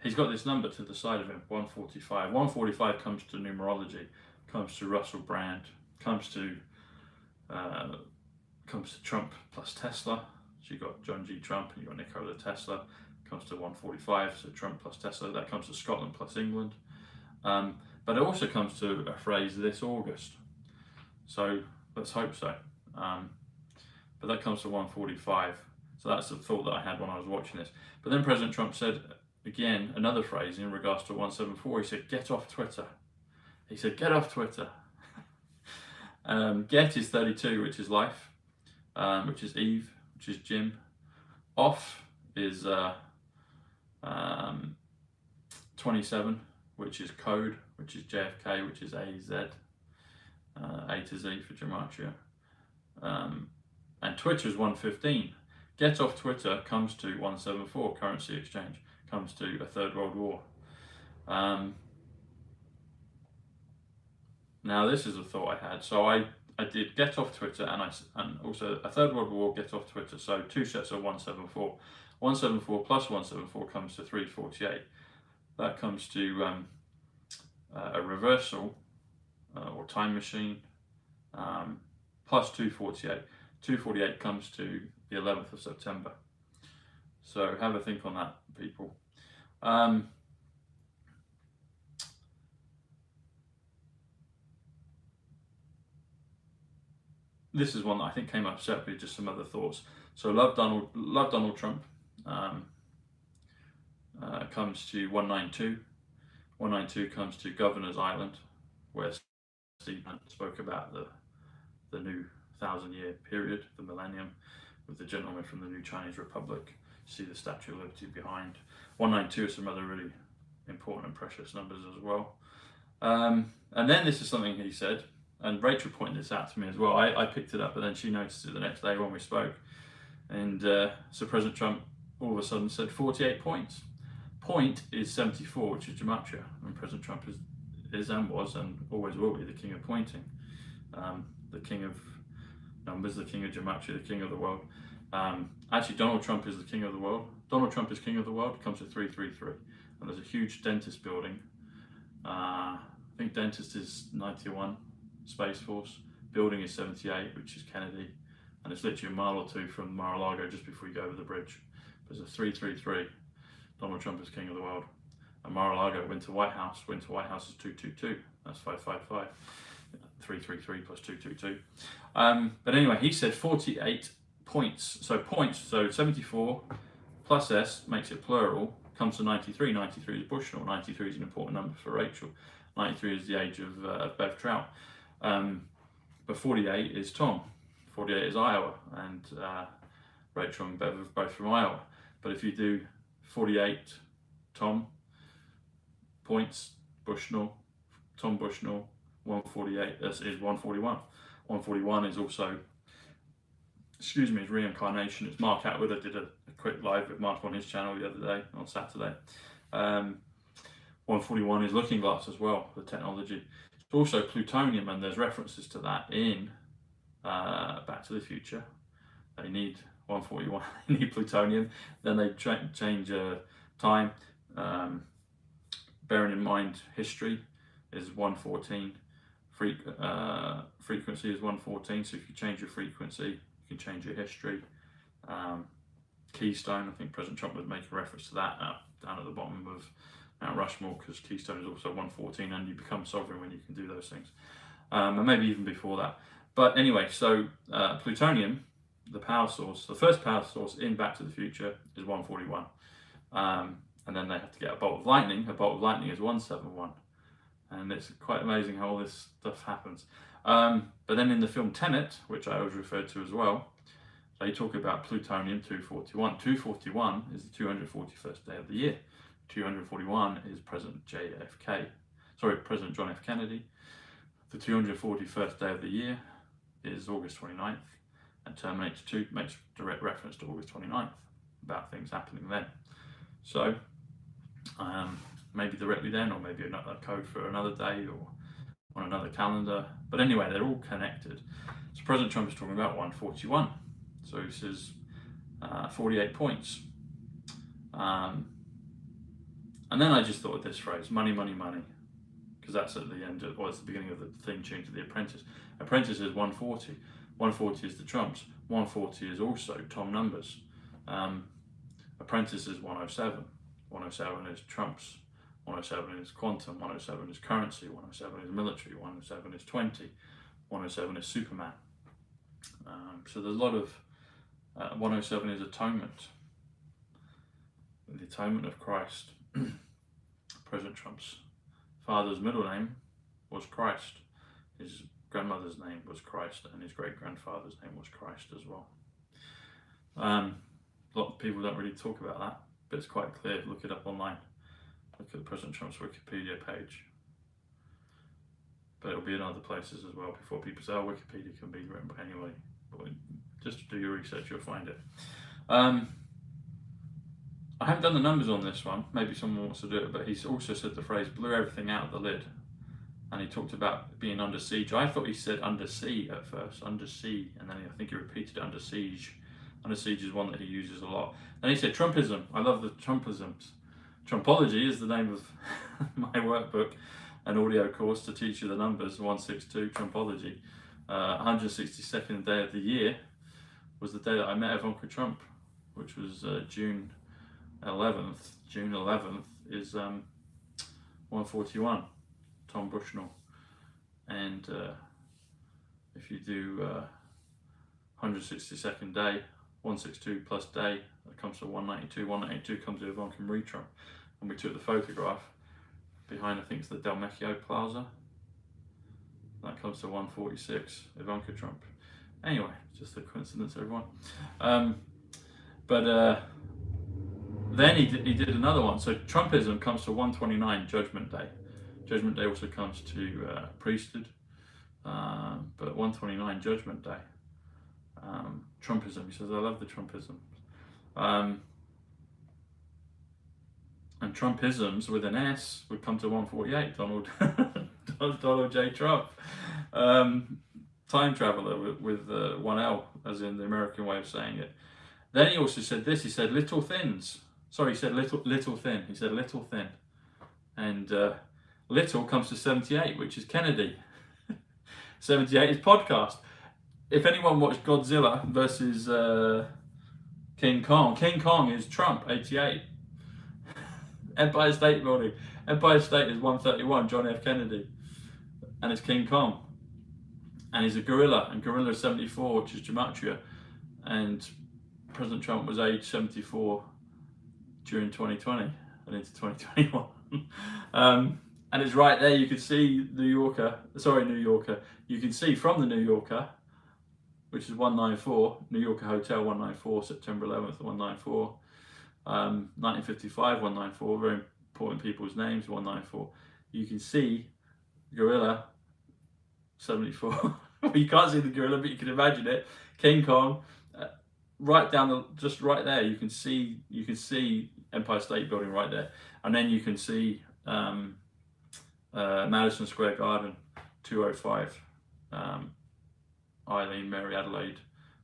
he's got this number to the side of him, 145. 145 comes to numerology, comes to Russell Brand, comes to Trump plus Tesla. So you've got John G. Trump and you've got Nikola Tesla. Comes to 145, so Trump plus Tesla. That comes to Scotland plus England. But it also comes to a phrase this August. So let's hope so. But that comes to 145. So that's the thought that I had when I was watching this. But then President Trump said, again, another phrase in regards to 174. He said, get off Twitter. He said, get off Twitter. Get is 32, which is life, which is Eve, which is Jim. Off is 27, which is code, which is JFK, which is AZ, A to Z for Gematria. And Twitter is 115. Get off Twitter comes to 174, currency exchange, comes to a third world war. Now this is a thought I had. So I did get off Twitter and also a third world war, get off Twitter. So two sets of 174. 174 plus 174 comes to 348. That comes to a reversal or time machine plus 248. 248 comes to the 11th of September. So have a think on that, people. This is one that I think came up separately, just some other thoughts. So love Donald Trump comes to 192. 192 comes to Governor's Island, where Steve spoke about the new 1,000-year period, the millennium, with the gentleman from the new Chinese Republic. See the Statue of Liberty behind. 192 is some other really important and precious numbers as well. And then this is something he said, and Rachel pointed this out to me as well. I picked it up, but then she noticed it the next day when we spoke. And so President Trump all of a sudden said 48 points. Point is 74, which is Gematria. And President Trump is and was and always will be the king of pointing. The king of numbers, the king of Gematria, the king of the world. Actually, Donald Trump is the king of the world. Donald Trump is king of the world, comes to 333. And there's a huge dentist building. I think dentist is 91, Space Force. Building is 78, which is Kennedy. And it's literally a mile or two from Mar-a-Lago just before you go over the bridge. There's a 333. Donald Trump is king of the world. And Mar-a-Lago, Winter White House. Winter White House is 222. That's 555. 333 plus 222. But anyway, he said 48 points. So points, so 74 plus S makes it plural, comes to 93. 93 is Bushnell. 93 is an important number for Rachel. 93 is the age of Bev Trout. But 48 is Tom. 48 is Iowa, and Rachel and Bev are both from Iowa. But if you do 48 Tom, points, Bushnell, Tom Bushnell, 148 is 141. 141 is also, is reincarnation. It's Mark Atwood. I did a quick live with Mark on his channel the other day, on Saturday. 141 is Looking Glass as well, the technology. It's also plutonium, and there's references to that in Back to the Future. They need 141, they need plutonium. Then they change time. Bearing in mind history is 114. Frequency is 114, so if you change your frequency, you can change your history. Keystone, I think President Trump would make a reference to that down at the bottom of Mount Rushmore, because Keystone is also 114, and you become sovereign when you can do those things. and maybe even before that. But anyway, so plutonium, the power source, the first power source in Back to the Future is 141. And then they have to get a bolt of lightning. A bolt of lightning is 171. And it's quite amazing how all this stuff happens. But then in the film Tenet, which I always referred to as well, they talk about plutonium 241. 241 is the 241st day of the year. 241 is President President John F. Kennedy. The 241st day of the year is August 29th, and Terminator 2 makes direct reference to August 29th about things happening then. So maybe directly then, or maybe another code for another day or on another calendar. But anyway, they're all connected. So President Trump is talking about 141. So he says 48 points. And then I just thought of this phrase, money, money, money. Because that's at the end, or it's the beginning of the theme tune to The Apprentice. Apprentice is 140. 140 is the Trumps. 140 is also Tom Numbers. Apprentice is 107. 107 is Trumps. 107 is quantum. 107 is currency. 107 is military. 107 is 20. 107 is Superman. So there's a lot of 107 is atonement. The atonement of Christ. President Trump's father's middle name was Christ. His grandmother's name was Christ, and his great-grandfather's name was Christ as well. A lot of people don't really talk about that, but it's quite clear. Look it up online. Look at President Trump's Wikipedia page. But it'll be in other places as well before people say, oh, Wikipedia can be written by anybody. But just do your research, you'll find it. I haven't done the numbers on this one. Maybe someone wants to do it, but he's also said the phrase, blew everything out of the lid. And he talked about being under siege. I thought he said under sea at first, under sea, and then I think he repeated under siege. Under siege is one that he uses a lot. Then he said Trumpism. I love the Trumpisms. Trumpology is the name of my workbook, an audio course to teach you the numbers, 162, Trumpology. 162nd day of the year was the day that I met Ivanka Trump, which was June 11th. June 11th is 141, Tom Bushnell. And if you do 162nd day, 162 plus day, that comes to 192. 192 comes to Ivanka Marie Trump. And we took the photograph behind, I think it's the Delmecchio Plaza. That comes to 146, Ivanka Trump. Anyway, just a coincidence, everyone. Then he did another one. So Trumpism comes to 129, Judgment Day. Judgment Day also comes to priesthood, but 129, Judgment Day. Trumpism, he says, I love the Trumpism. And Trumpisms with an S would come to 148, Donald J. Trump. Time traveler with one L, as in the American way of saying it. Then he also said this, he said little thins. Sorry, he said little thin. He said little thin. And little comes to 78, which is Kennedy. 78 is podcast. If anyone watched Godzilla versus King Kong is Trump, 88. Empire State Building. Empire State is 131, John F. Kennedy. And it's King Kong. And he's a gorilla, and gorilla is 74, which is Gematria. And President Trump was age 74 during 2020 and into 2021. And it's right there, you can see New Yorker. You can see from the New Yorker, which is 194, New Yorker Hotel 194, September 11th, 194. 1955, 194, very important people's names, 194. You can see gorilla, 74. You can't see the gorilla, but you can imagine it. King Kong, right down just right there. You can see Empire State Building right there, and then you can see Madison Square Garden, 205. Eileen Mary Adelaide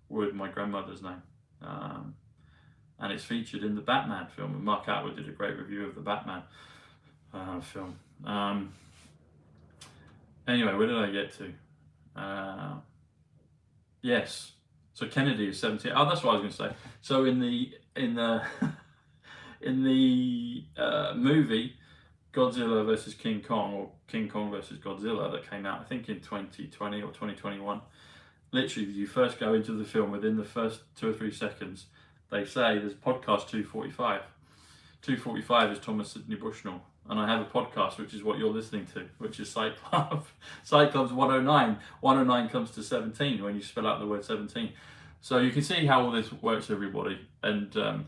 Wood, my grandmother's name. And it's featured in the Batman film, and Mark Atwood did a great review of the Batman film. Anyway, where did I get to? Yes, so Kennedy is 78. Oh, that's what I was going to say. So in the movie, Godzilla versus King Kong, or King Kong versus Godzilla, that came out I think in 2020 or 2021. Literally, you first go into the film, within the first 2 or 3 seconds, they say there's podcast 245. 245 is Thomas Sidney Bushnell, and I have a podcast which is what you're listening to, which is Psych Psych 109. 109 comes to 17 when you spell out the word 17. So you can see how all this works, everybody, and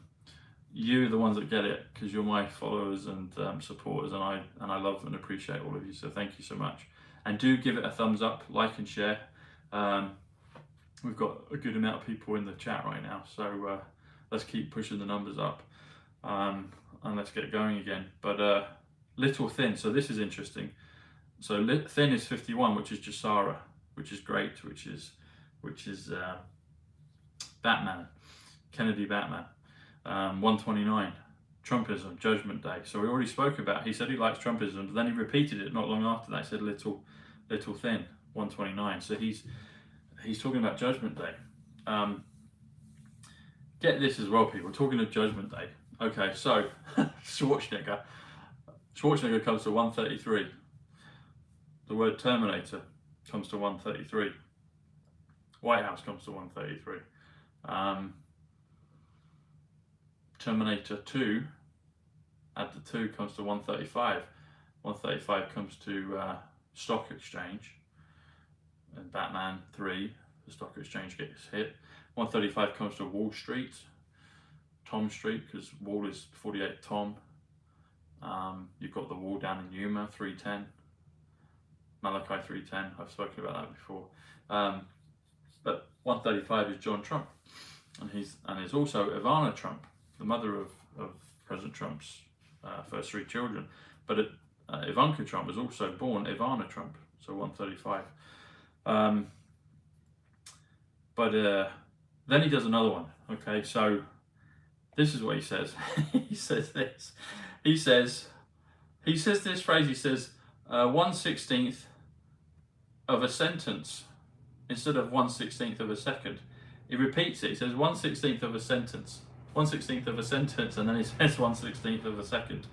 you're the ones that get it, because you're my followers and supporters, and I love and appreciate all of you. So thank you so much, and do give it a thumbs up, like and share. We've got a good amount of people in the chat right now, so let's keep pushing the numbers up, and let's get going again. But little thin, so this is interesting. So thin is 51, which is Jasara, which is great, which is Batman, Kennedy Batman. 129, Trumpism, Judgment Day. So we already spoke about, he said he likes Trumpism, but then he repeated it not long after that. He said little thin, 129. So he's talking about Judgment Day. Get this as well, people, talking of Judgment Day. Okay, so Schwarzenegger comes to 133. The word Terminator comes to 133. White House comes to 133. Terminator 2, add the 2, comes to 135. 135 comes to Stock Exchange. And Batman 3, the Stock Exchange gets hit. 135 comes to Wall Street, Tom Street, because Wall is 48 Tom. You've got the wall down in Yuma, 310. Malachi 310, I've spoken about that before. But 135 is John Trump. And there's also Ivana Trump, the mother of President Trump's first 3 children. But Ivanka Trump was also born Ivana Trump, so 135. Then he does another one. Okay, so this is what he says. He says this. He says this phrase. He says 1/16 of a sentence instead of 1/16 of a second. He repeats it. He says 1/16 of a sentence. 1/16 of a sentence, and then he says 1/16 of a second.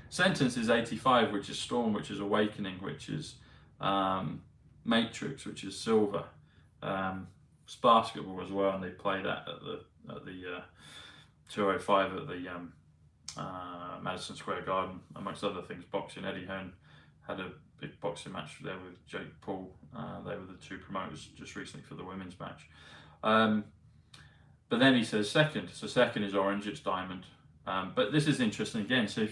Sentence is 85, which is Storm, which is Awakening, which is Matrix, which is Silver. It's basketball as well, and they play that at the 205 at the Madison Square Garden, amongst other things. Boxing. Eddie Hearn had a big boxing match there with Jake Paul. They were the 2 promoters just recently for the women's match. But then he says second. So second is orange, it's diamond. But this is interesting again. So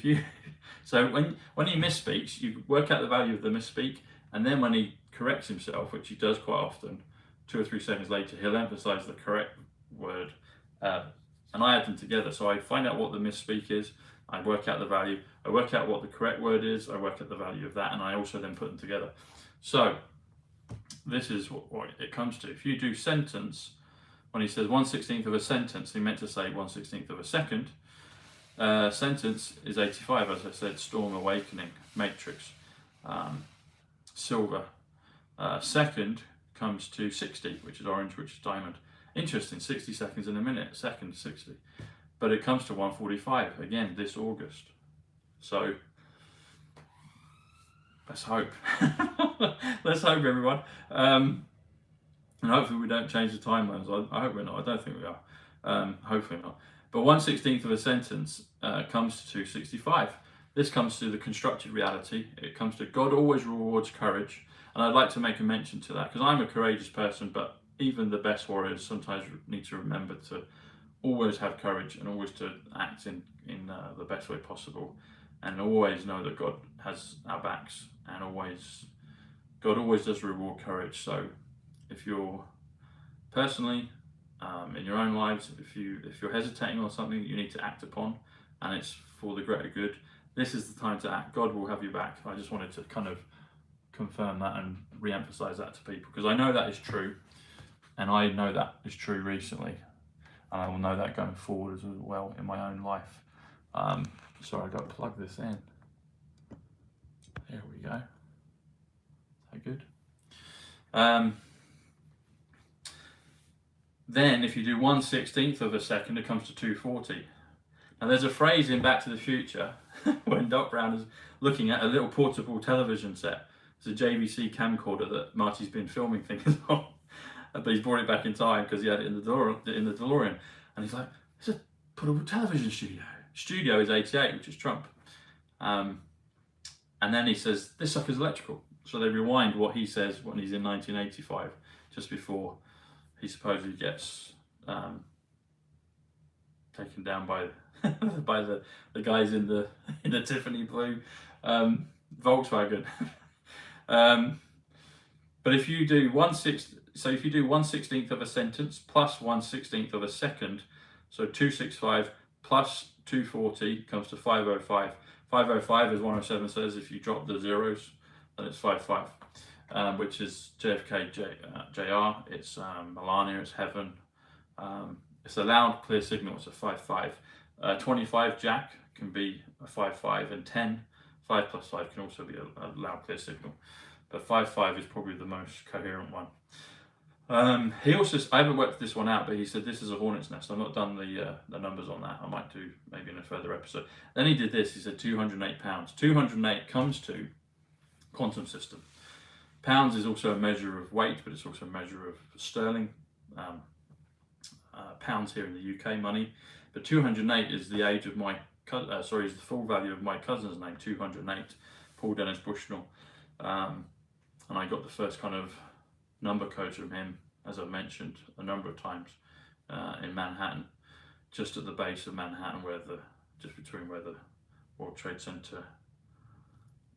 when he misspeaks, you work out the value of the misspeak, and then when he corrects himself, which he does quite often, 2 or 3 seconds later, he'll emphasize the correct word. And I add them together. So I find out what the misspeak is, I work out the value, I work out what the correct word is, I work out the value of that, and I also then put them together. So this is what it comes to. If you do sentence, when he says 1/16 of a sentence, he meant to say 1/16 of a second. Sentence is 85, as I said. Storm, Awakening, Matrix, Silver. Second comes to 60, which is orange, which is diamond. Interesting, 60 seconds in a minute, second 60. But it comes to 145, again, this August. So, let's hope. Let's hope, everyone. And hopefully we don't change the timelines. I hope we're not. I don't think we are. Hopefully not. But 1/16 of a sentence comes to 265. This comes to the constructed reality. It comes to God always rewards courage. And I'd like to make a mention to that, because I'm a courageous person, but even the best warriors sometimes need to remember to always have courage and always to act in the best way possible, and always know that God has our backs, and God always does reward courage. So if you're personally in your own lives, if you're hesitating on something that you need to act upon, and it's for the greater good, this is the time to act. God will have your back. I just wanted to kind of confirm that and re-emphasize that to people, because I know that is true, and I know that is true recently, and I will know that going forward as well in my own life. Sorry, I got to plug this in. There we go. Is that good? Then if you do 1/16 of a second, it comes to 240. And there's a phrase in Back to the Future when Doc Brown is looking at a little portable television set. It's a JVC camcorder that Marty's been filming things on, but he's brought it back in time because he had it in the DeLorean. And he's like, it's a portable television studio. Studio is 88, which is Trump. And then he says, this sucker's electrical. So they rewind what he says when he's in 1985, just before he supposedly gets taken down by by the guys in the Tiffany blue Volkswagen. But if you do 1/16 of a sentence plus 1/16 of a second, so 265 plus 240 comes to 505. 505, as 107 says, if you drop the zeros, then it's 55, which is JFK JR, it's Melania, it's heaven. It's a loud, clear signal, it's a 5-5. 25 Jack can be a 5-5, and 10, 5 plus 5 can also be a loud, clear signal. But 5-5 is probably the most coherent one. He also, I haven't worked this one out, but he said this is a hornet's nest. I've not done the numbers on that. I might do maybe in a further episode. Then he did this, he said 208 pounds. 208 comes to quantum system. Pounds is also a measure of weight, but it's also a measure of sterling. Pounds here in the UK money, but 208 is the age of my is the full value of my cousin's name, 208, Paul Dennis Bushnell, and I got the first kind of number codes from him, as I've mentioned a number of times, in Manhattan, just at the base of Manhattan, just between where the World Trade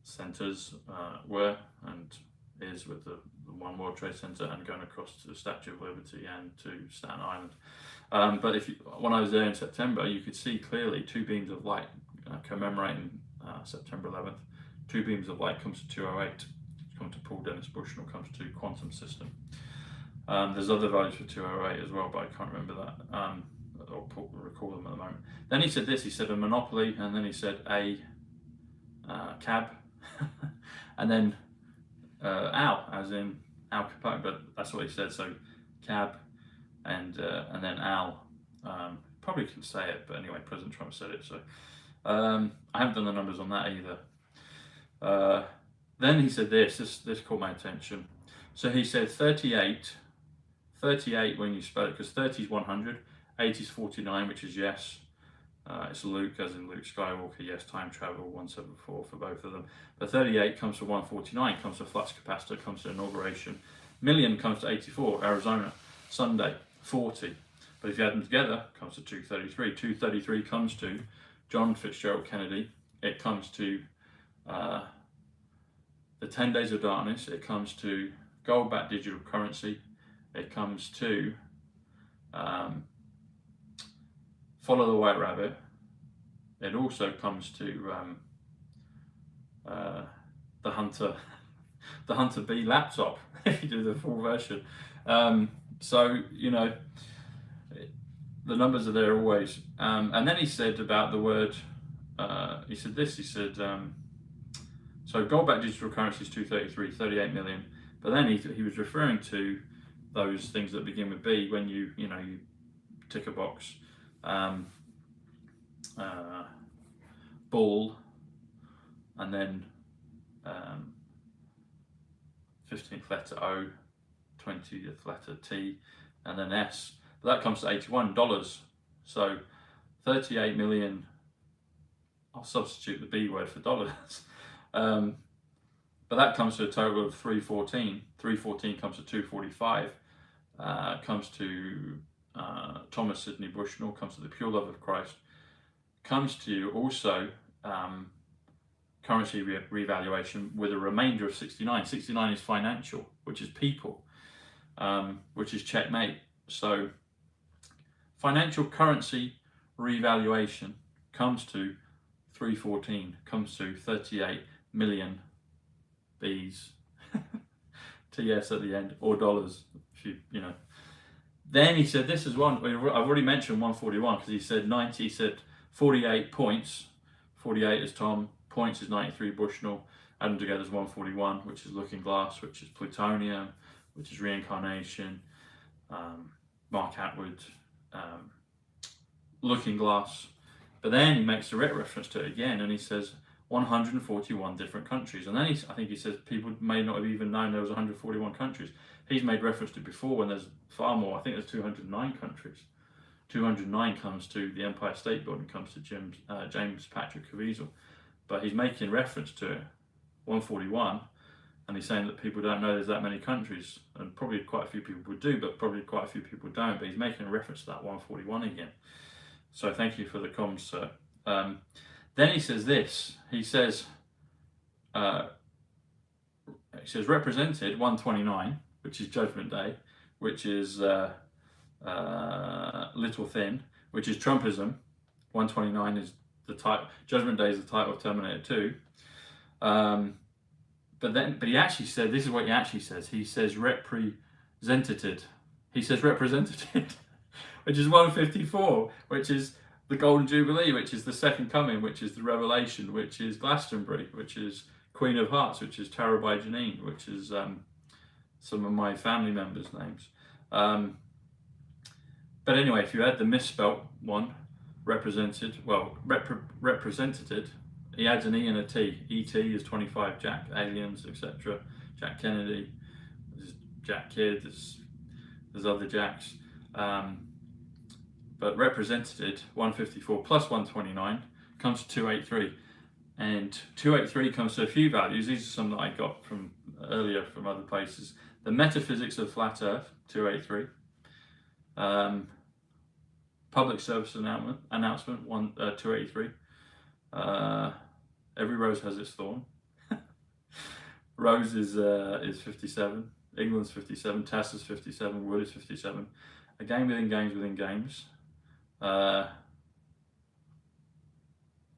centers were and is, with the One World Trade Center, and going across to the Statue of Liberty and to Staten Island. But when I was there in September, you could see clearly two beams of light commemorating September 11th. Two beams of light comes to 208, comes to Paul Dennis Bushnell, comes to quantum system. There's other values for 208 as well, but I can't remember that or recall them at the moment. Then he said this, he said a monopoly, and then he said a cab, and then Al, as in Al Capone, but that's what he said. So cab, and then Al. Probably can say it, but anyway, President Trump said it. So I haven't done the numbers on that either. Then he said this caught my attention. So he said 38 when you spell it, because 30 is 100, 80 is 49, which is yes. It's Luke, as in Luke Skywalker, yes, time travel, 174 for both of them. But 38 comes to 149, comes to flux capacitor, comes to inauguration. Million comes to 84, Arizona, Sunday, 40. But if you add them together, it comes to 233. 233 comes to John Fitzgerald Kennedy. It comes to the 10 Days of Darkness. It comes to gold-backed digital currency. It comes to Follow the White Rabbit. It also comes to the Hunter B laptop, if you do the full version. So, you know, the numbers are there always. And then he said about the word, he said, so gold-backed digital currency is 233, 38 million. But then he was referring to those things that begin with B when you tick a box. Ball, and then 15th letter O, 20th letter T, and then S. But that comes to $81. So 38 million, I'll substitute the B word for dollars. But that comes to a total of 314. 314 comes to 245, comes to Thomas Sidney Bushnell, comes to the pure love of Christ, comes to also currency revaluation with a remainder of 69. 69 is financial, which is people, which is checkmate. So financial currency revaluation comes to 314, comes to 38 million B's, TS at the end, or dollars, if you know. Then he said this is one, I've already mentioned 141 because he said 90, he said 48 points, 48 is Tom, points is 93 Bushnell, add them together is 141, which is Looking Glass, which is plutonium, which is reincarnation, Mark Atwood, Looking Glass, But then he makes direct reference to it again, and he says 141 different countries. And then I think he says people may not have even known there was 141 countries. He's made reference to before when there's far more. I think there's 209 countries. 209 comes to the Empire State Building, comes to James Patrick Caviezel. But he's making reference to it, 141, and he's saying that people don't know there's that many countries, and probably quite a few people would do, but probably quite a few people don't. But he's making a reference to that 141 again. So thank you for the comms, sir. Then he says this. He says represented 129, which is Judgment Day, which is little thin, which is Trumpism. 129 is the type. Judgment Day is the title of Terminator 2. But he actually said, this is what he actually says. He says represented. He says represented, which is 154, which is the Golden Jubilee, which is the Second Coming, which is the Revelation, which is Glastonbury, which is Queen of Hearts, which is Tara by Janine, which is some of my family members' names. But anyway, if you add the misspelt one, represented, he adds an E and a T. E.T. is 25, Jack, Aliens, etc. Jack Kennedy, there's Jack Kidd, there's other Jacks. But represented, 154 plus 129 comes to 283. And 283 comes to a few values. These are some that I got from earlier from other places. The Metaphysics of Flat Earth, 283. Public Service Announcement, 283. Every Rose Has Its Thorn. Rose is 57. England's 57. Tassa's 57. Wood is 57. A Game Within Games Within Games.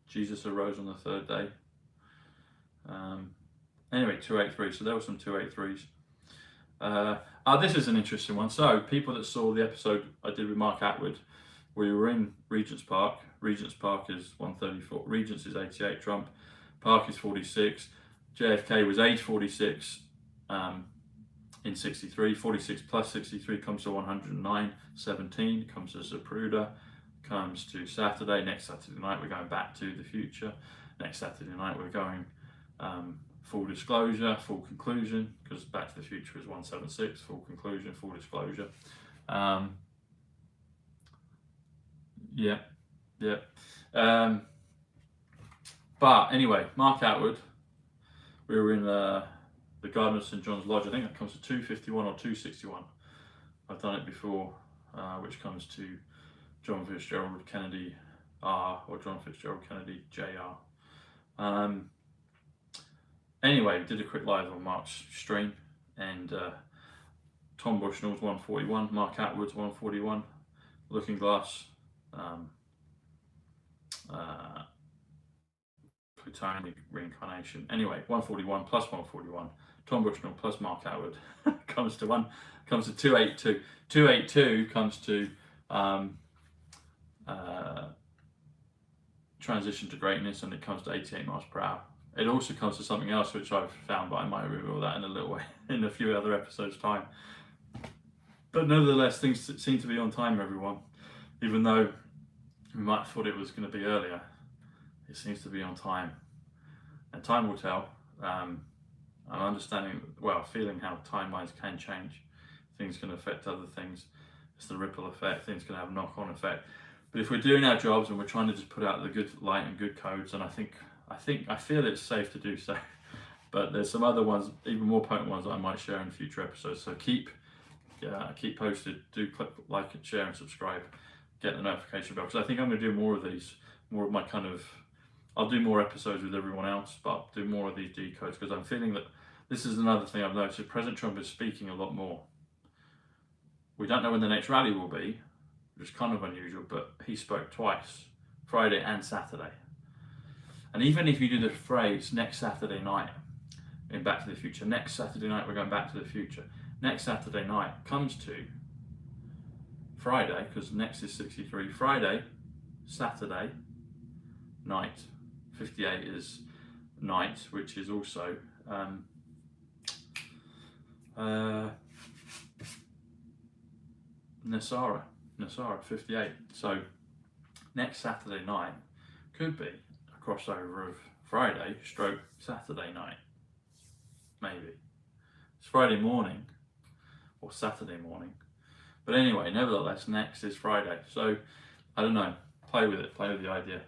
Jesus arose on the third day. Anyway, 283. So there were some 283s. This is an interesting one. So people that saw the episode I did with Mark Atwood, we were in Regent's Park. Regent's Park is 134. Regent's is 88. Trump Park is 46. JFK was age 46 in 63. 46 plus 63 comes to 109. 17 comes to Zapruder. Comes to Saturday. Next Saturday night we're going back to the future. Next Saturday night we're going full disclosure, full conclusion, because Back to the Future is 176. Full conclusion, full disclosure. Yeah. But anyway, Mark Atwood, we were in the Garden of St John's Lodge. I think that comes to 251 or 261. I've done it before, which comes to John Fitzgerald Kennedy R or John Fitzgerald Kennedy JR. Anyway, did a quick live on Mark's stream, and Tom Bushnell's 141, Mark Atwood's 141, Looking Glass, Plutonic Reincarnation. Anyway, 141 plus 141, Tom Bushnell plus Mark Atwood comes to 282. 282 comes to Transition to Greatness, and it comes to 88 miles per hour. It also comes to something else which I've found, but I might reveal that in a little way in a few other episodes' time. But nevertheless, things seem to be on time, everyone. Even though we might have thought it was going to be earlier, it seems to be on time. And time will tell. I'm feeling how timelines can change. Things can affect other things. It's the ripple effect. Things can have a knock-on effect. But if we're doing our jobs and we're trying to just put out the good light and good codes, and I feel it's safe to do so. But there's some other ones, even more potent ones, that I might share in future episodes. So keep posted. Do click like and share and subscribe. Get the notification bell, because I think I'm going to do more of these. More of my I'll do more episodes with everyone else, but I'll do more of these decodes, because I'm feeling that this is another thing I've noticed. President Trump is speaking a lot more. We don't know when the next rally will be, which is kind of unusual, but he spoke twice, Friday and Saturday. And even if you do the phrase next Saturday night in Back to the Future, next Saturday night we're going back to the future, next Saturday night comes to Friday, because next is 63, Friday, Saturday, night, 58 is night, which is also Nasara, 58. So next Saturday night Could be a crossover of Friday stroke Saturday night. Maybe. It's Friday morning or Saturday morning. But anyway, nevertheless, next is Friday. So, I don't know. Play with it. Play with the idea.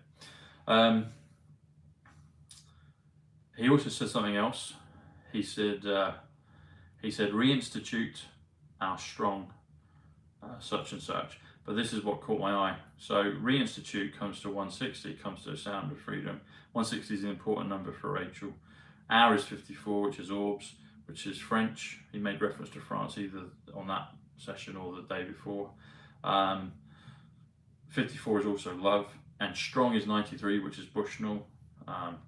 He also said something else. He said reinstitute our strong such and such. But this is what caught my eye. So reinstitute comes to 160, comes to the sound of freedom. 160 is an important number for Rachel. Hour is 54, which is orbs, which is French. He made reference to France either on that session or the day before. 54 is also love. And strong is 93, which is Bushnell.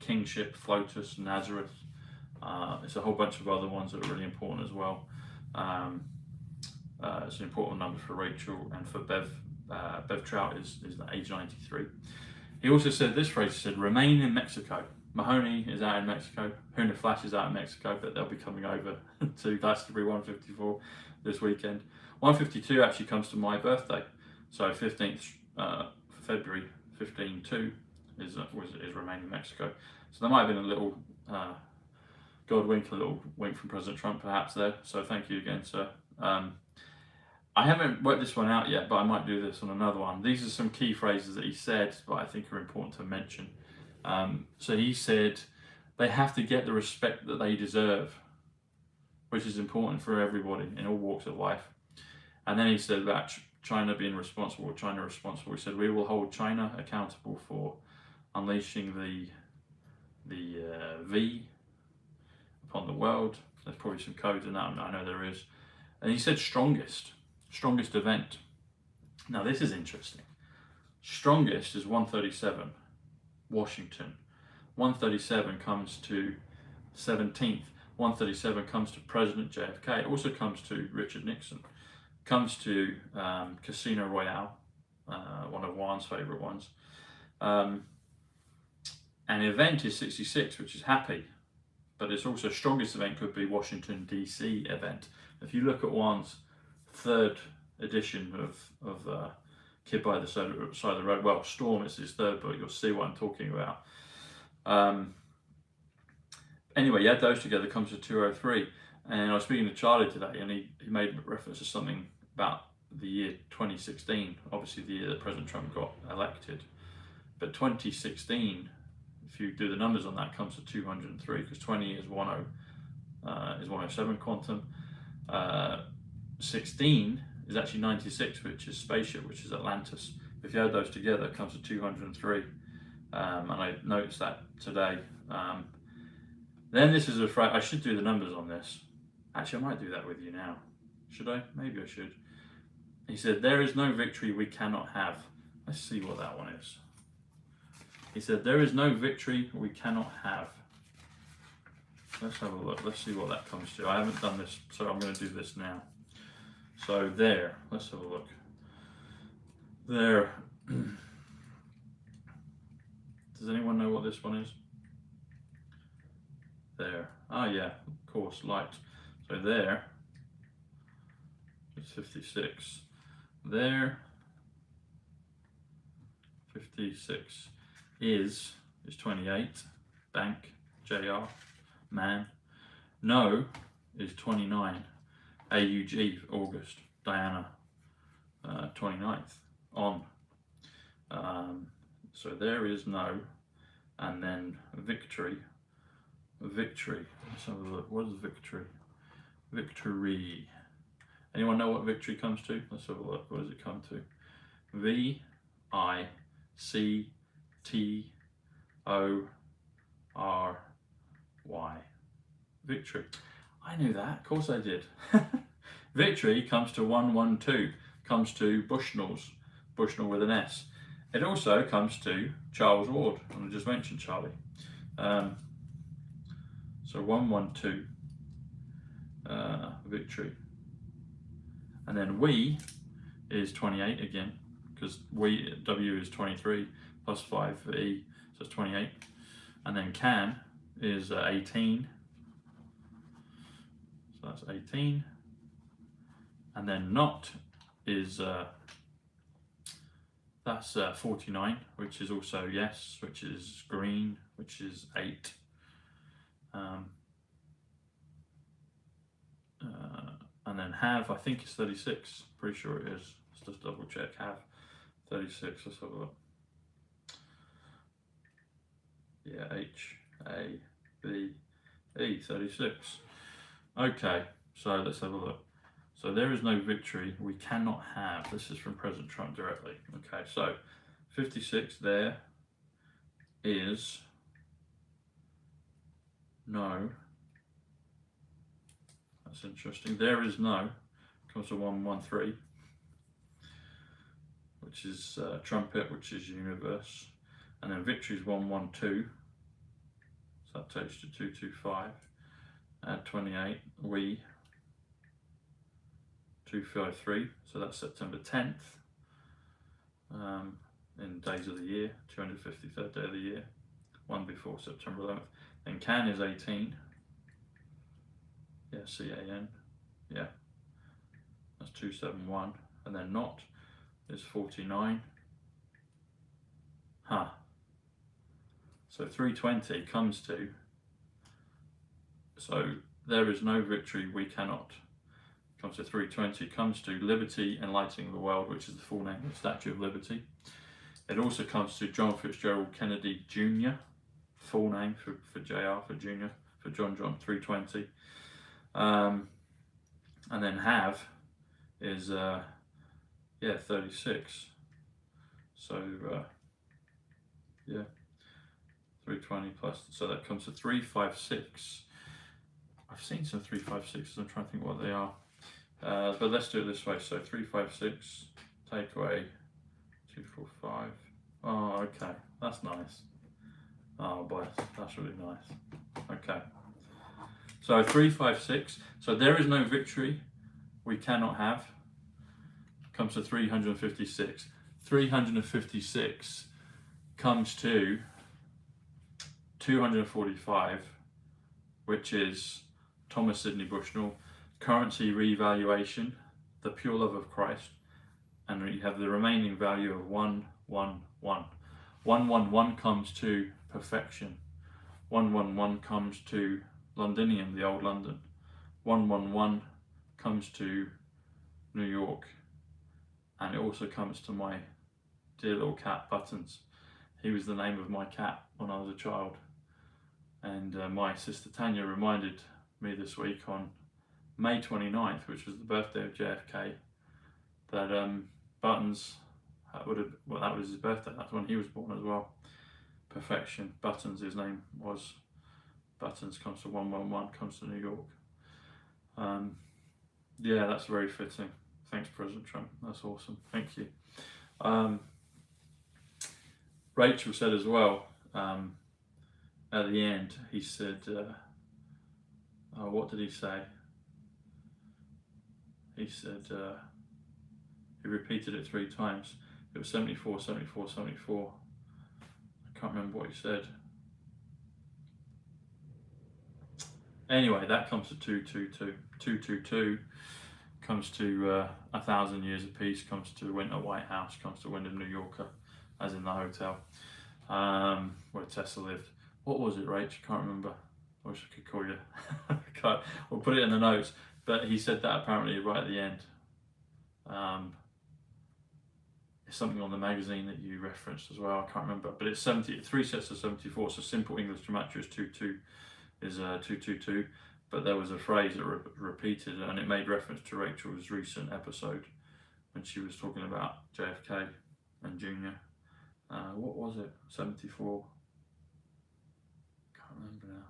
Kingship, Flotus, Nazareth. It's a whole bunch of other ones that are really important as well. It's an important number for Rachel, and for Bev Trout is age 93. He also said this phrase, he said, remain in Mexico. Mahoney is out in Mexico, Huna Flash is out in Mexico, but they'll be coming over to Glastonbury 154 this weekend. 152 actually comes to my birthday, so 15th February 15/2 is remain in Mexico. So there might have been a little God wink, a little wink from President Trump perhaps there, so thank you again, sir. I haven't worked this one out yet, but I might do this on another one. These are some key phrases that he said, but I think are important to mention. So he said, they have to get the respect that they deserve, which is important for everybody in all walks of life. And then he said about China being responsible, China responsible. He said, we will hold China accountable for unleashing the V upon the world. There's probably some codes in that, I know there is. And he said strongest event. Now this is interesting. Strongest is 137, Washington. 137 comes to 17th. 137 comes to President JFK. It also comes to Richard Nixon. Comes to Casino Royale, one of Juan's favourite ones. And event is 66, which is happy. But it's also strongest event could be Washington DC event. If you look at Juan's third edition of Kid by the Side of the Road, well, Storm is his third book, you'll see what I'm talking about. Anyway, you add those together, comes to 203. And I was speaking to Charlie today, and he made reference to something about the year 2016, obviously the year that President Trump got elected. But 2016, if you do the numbers on that, comes to 203, because 20 is 107 quantum. 16 is actually 96, which is spaceship, which is Atlantis. If you add those together, it comes to 203. And I noticed that today. Then this is a phrase, I should do the numbers on this. Actually, I might do that with you now. Should I? Maybe I should. He said, there is no victory we cannot have. Let's see what that one is. He said, there is no victory we cannot have. Let's have a look. Let's see what that comes to. I haven't done this, so I'm going to do this now. So there, let's have a look. There. Does anyone know what this one is? There. Ah, yeah, of course, light. So there is 56. There, 56 is 28. Bank, JR, man. No is 29. AUG, August. Diana, 29th. On. So there is no. And then victory. Victory. Let's have a look. What is victory? Victory. Anyone know what victory comes to? Let's have a look. What does it come to? VICTORY. Victory. I knew that. Of course I did. Victory comes to 112. Comes to Bushnell's. Bushnell with an S. It also comes to Charles Ward. And I just mentioned Charlie. So 112. Victory. And then we is 28 again, because W is 23 plus 5 for E, so it's 28. And then can is 18, so that's 18. And then not is That's 49, which is also yes, which is green, which is 8. And then have, I think it's 36. Pretty sure it is. Let's just double check. Have 36. Let's have a look. Yeah, H A B E 36. Okay, so let's have a look. So there is no victory we cannot have. This is from President Trump directly. Okay, so 56 there is no. That's interesting. There is no. Comes to 113, which is trumpet, which is universe. And then victory is 112. So that takes you to 225. Add 28. We 253. So that's September 10th. In days of the year, 253rd day of the year. One before September 11th. Then can is 18. Yeah, CAN. Yeah. That's 271. And then not is 49. Huh. So 320 comes to, so there is no victory we cannot. Comes to 320, comes to liberty enlightening the world, which is the full name of the Statue of Liberty. It also comes to John Fitzgerald Kennedy Jr., full name for JR, for Jr., for John 320. And then have is, 36. So, yeah, 320 plus, so that comes to 356. I've seen some 356s, I'm trying to think what they are. But let's do it this way. So 356, take away 245. Oh, okay, that's nice. Oh boy, that's really nice. Okay. So 356. So there is no victory we cannot have. Comes to 356. 356 comes to 245, which is Thomas Sidney Bushnell, currency revaluation, the pure love of Christ, and you have the remaining value of 111. 111 comes to perfection. 111 comes to Londinium, the old London. 111 comes to New York, and it also comes to my dear little cat Buttons. He was the name of my cat when I was a child, and my sister Tanya reminded me this week on May 29th, which was the birthday of JFK, that Buttons that was his birthday. That's when he was born as well. Perfection. Buttons, his name was. Buttons comes to 111, comes to New York. Yeah, that's very fitting. Thanks, President Trump. That's awesome. Thank you. Rachel said as well, at the end, he said, what did he say? He said, he repeated it 3 times. It was 74, 74, 74. I can't remember what he said. Anyway, that comes to 222. 222 comes to 1,000 years of peace, comes to Winter White House, comes to Wyndham New Yorker, as in the hotel where Tesla lived. What was it, Rach? Can't remember. I wish I could call you. We'll put it in the notes. But he said that apparently right at the end. It's something on the magazine that you referenced as well. I can't remember. But it's 3 sets of 74. So simple English Gematria is 222. But there was a phrase that repeated, and it made reference to Rachel's recent episode when she was talking about JFK and Junior. What was it? 74. Can't remember now.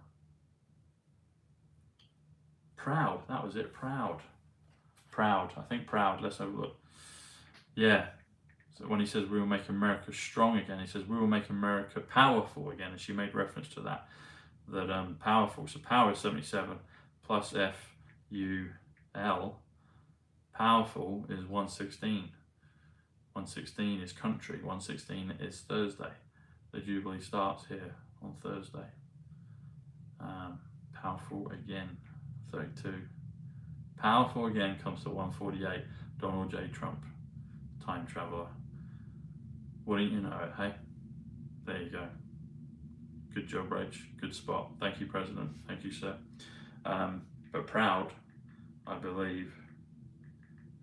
Proud. That was it. Proud. Proud. I think proud. Let's have a look. Yeah. So when he says we will make America strong again, he says we will make America powerful again, and she made reference to that. That powerful. So power is 77 plus FUL. Powerful is 116. 116 is country. 116 is Thursday. The Jubilee starts here on Thursday. Powerful again, 32. Powerful again comes to 148. Donald J. Trump, time traveler. Wouldn't you know it, hey? There you go. Good job, Rach. Good spot. Thank you, President. Thank you, sir. But proud, I believe,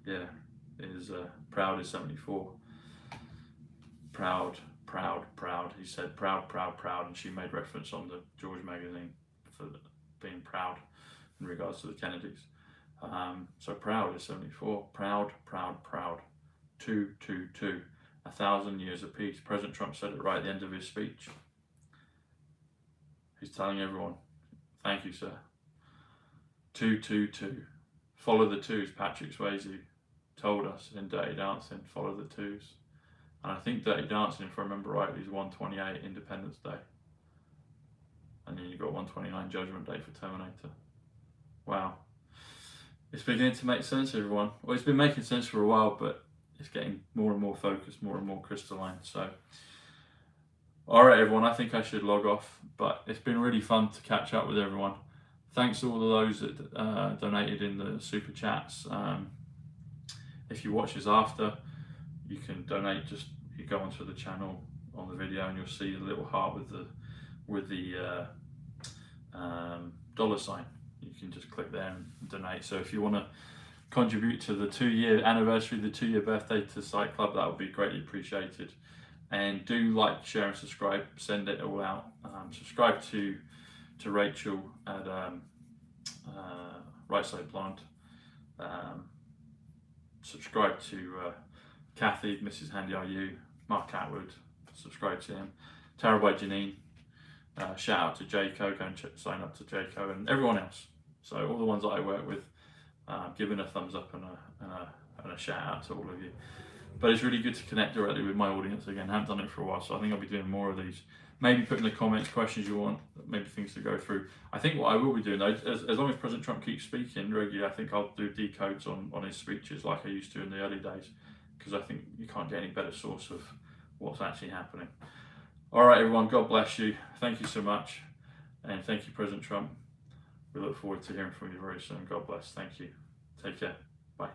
yeah, is proud is 74. Proud. He said proud, and she made reference on the George magazine for being proud in regards to the Kennedys. So proud is 74. Proud. 222. 1,000 years of peace. President Trump said it right at the end of his speech. He's telling everyone, thank you, sir. 222. Follow the twos. Patrick Swayze told us in Dirty Dancing, follow the twos. And I think Dirty Dancing, if I remember rightly, is 128 Independence Day. And then you've got 129 Judgment Day for Terminator. Wow. It's beginning to make sense, everyone. Well, it's been making sense for a while, but it's getting more and more focused, more and more crystalline. So, all right, everyone, I think I should log off, but it's been really fun to catch up with everyone. Thanks to all of those that donated in the super chats. If you watch this after, you can donate. Just you go onto the channel on the video, and you'll see the little heart with the dollar sign. You can just click there and donate. So if you want to contribute to the 2-year anniversary, the 2-year birthday to Psych Club, that would be greatly appreciated. And do like, share, and subscribe. Send it all out. Subscribe to Rachel at Right Side Blonde. Subscribe to Kathy, Mrs. Handy Are You, Mark Atwood. Subscribe to him. Tara by Janine. Shout out to Jayco. Go and sign up to Jayco and everyone else. So all the ones that I work with, giving a thumbs up and a shout out to all of you. But it's really good to connect directly with my audience again. I haven't done it for a while, so I think I'll be doing more of these. Maybe put in the comments questions you want, maybe things to go through. I think what I will be doing though, as long as President Trump keeps speaking regularly, I think I'll do decodes on his speeches like I used to in the early days, because I think you can't get any better source of what's actually happening. All right, everyone, God bless you. Thank you so much. And thank you, President Trump. We look forward to hearing from you very soon. God bless. Thank you. Take care. Bye.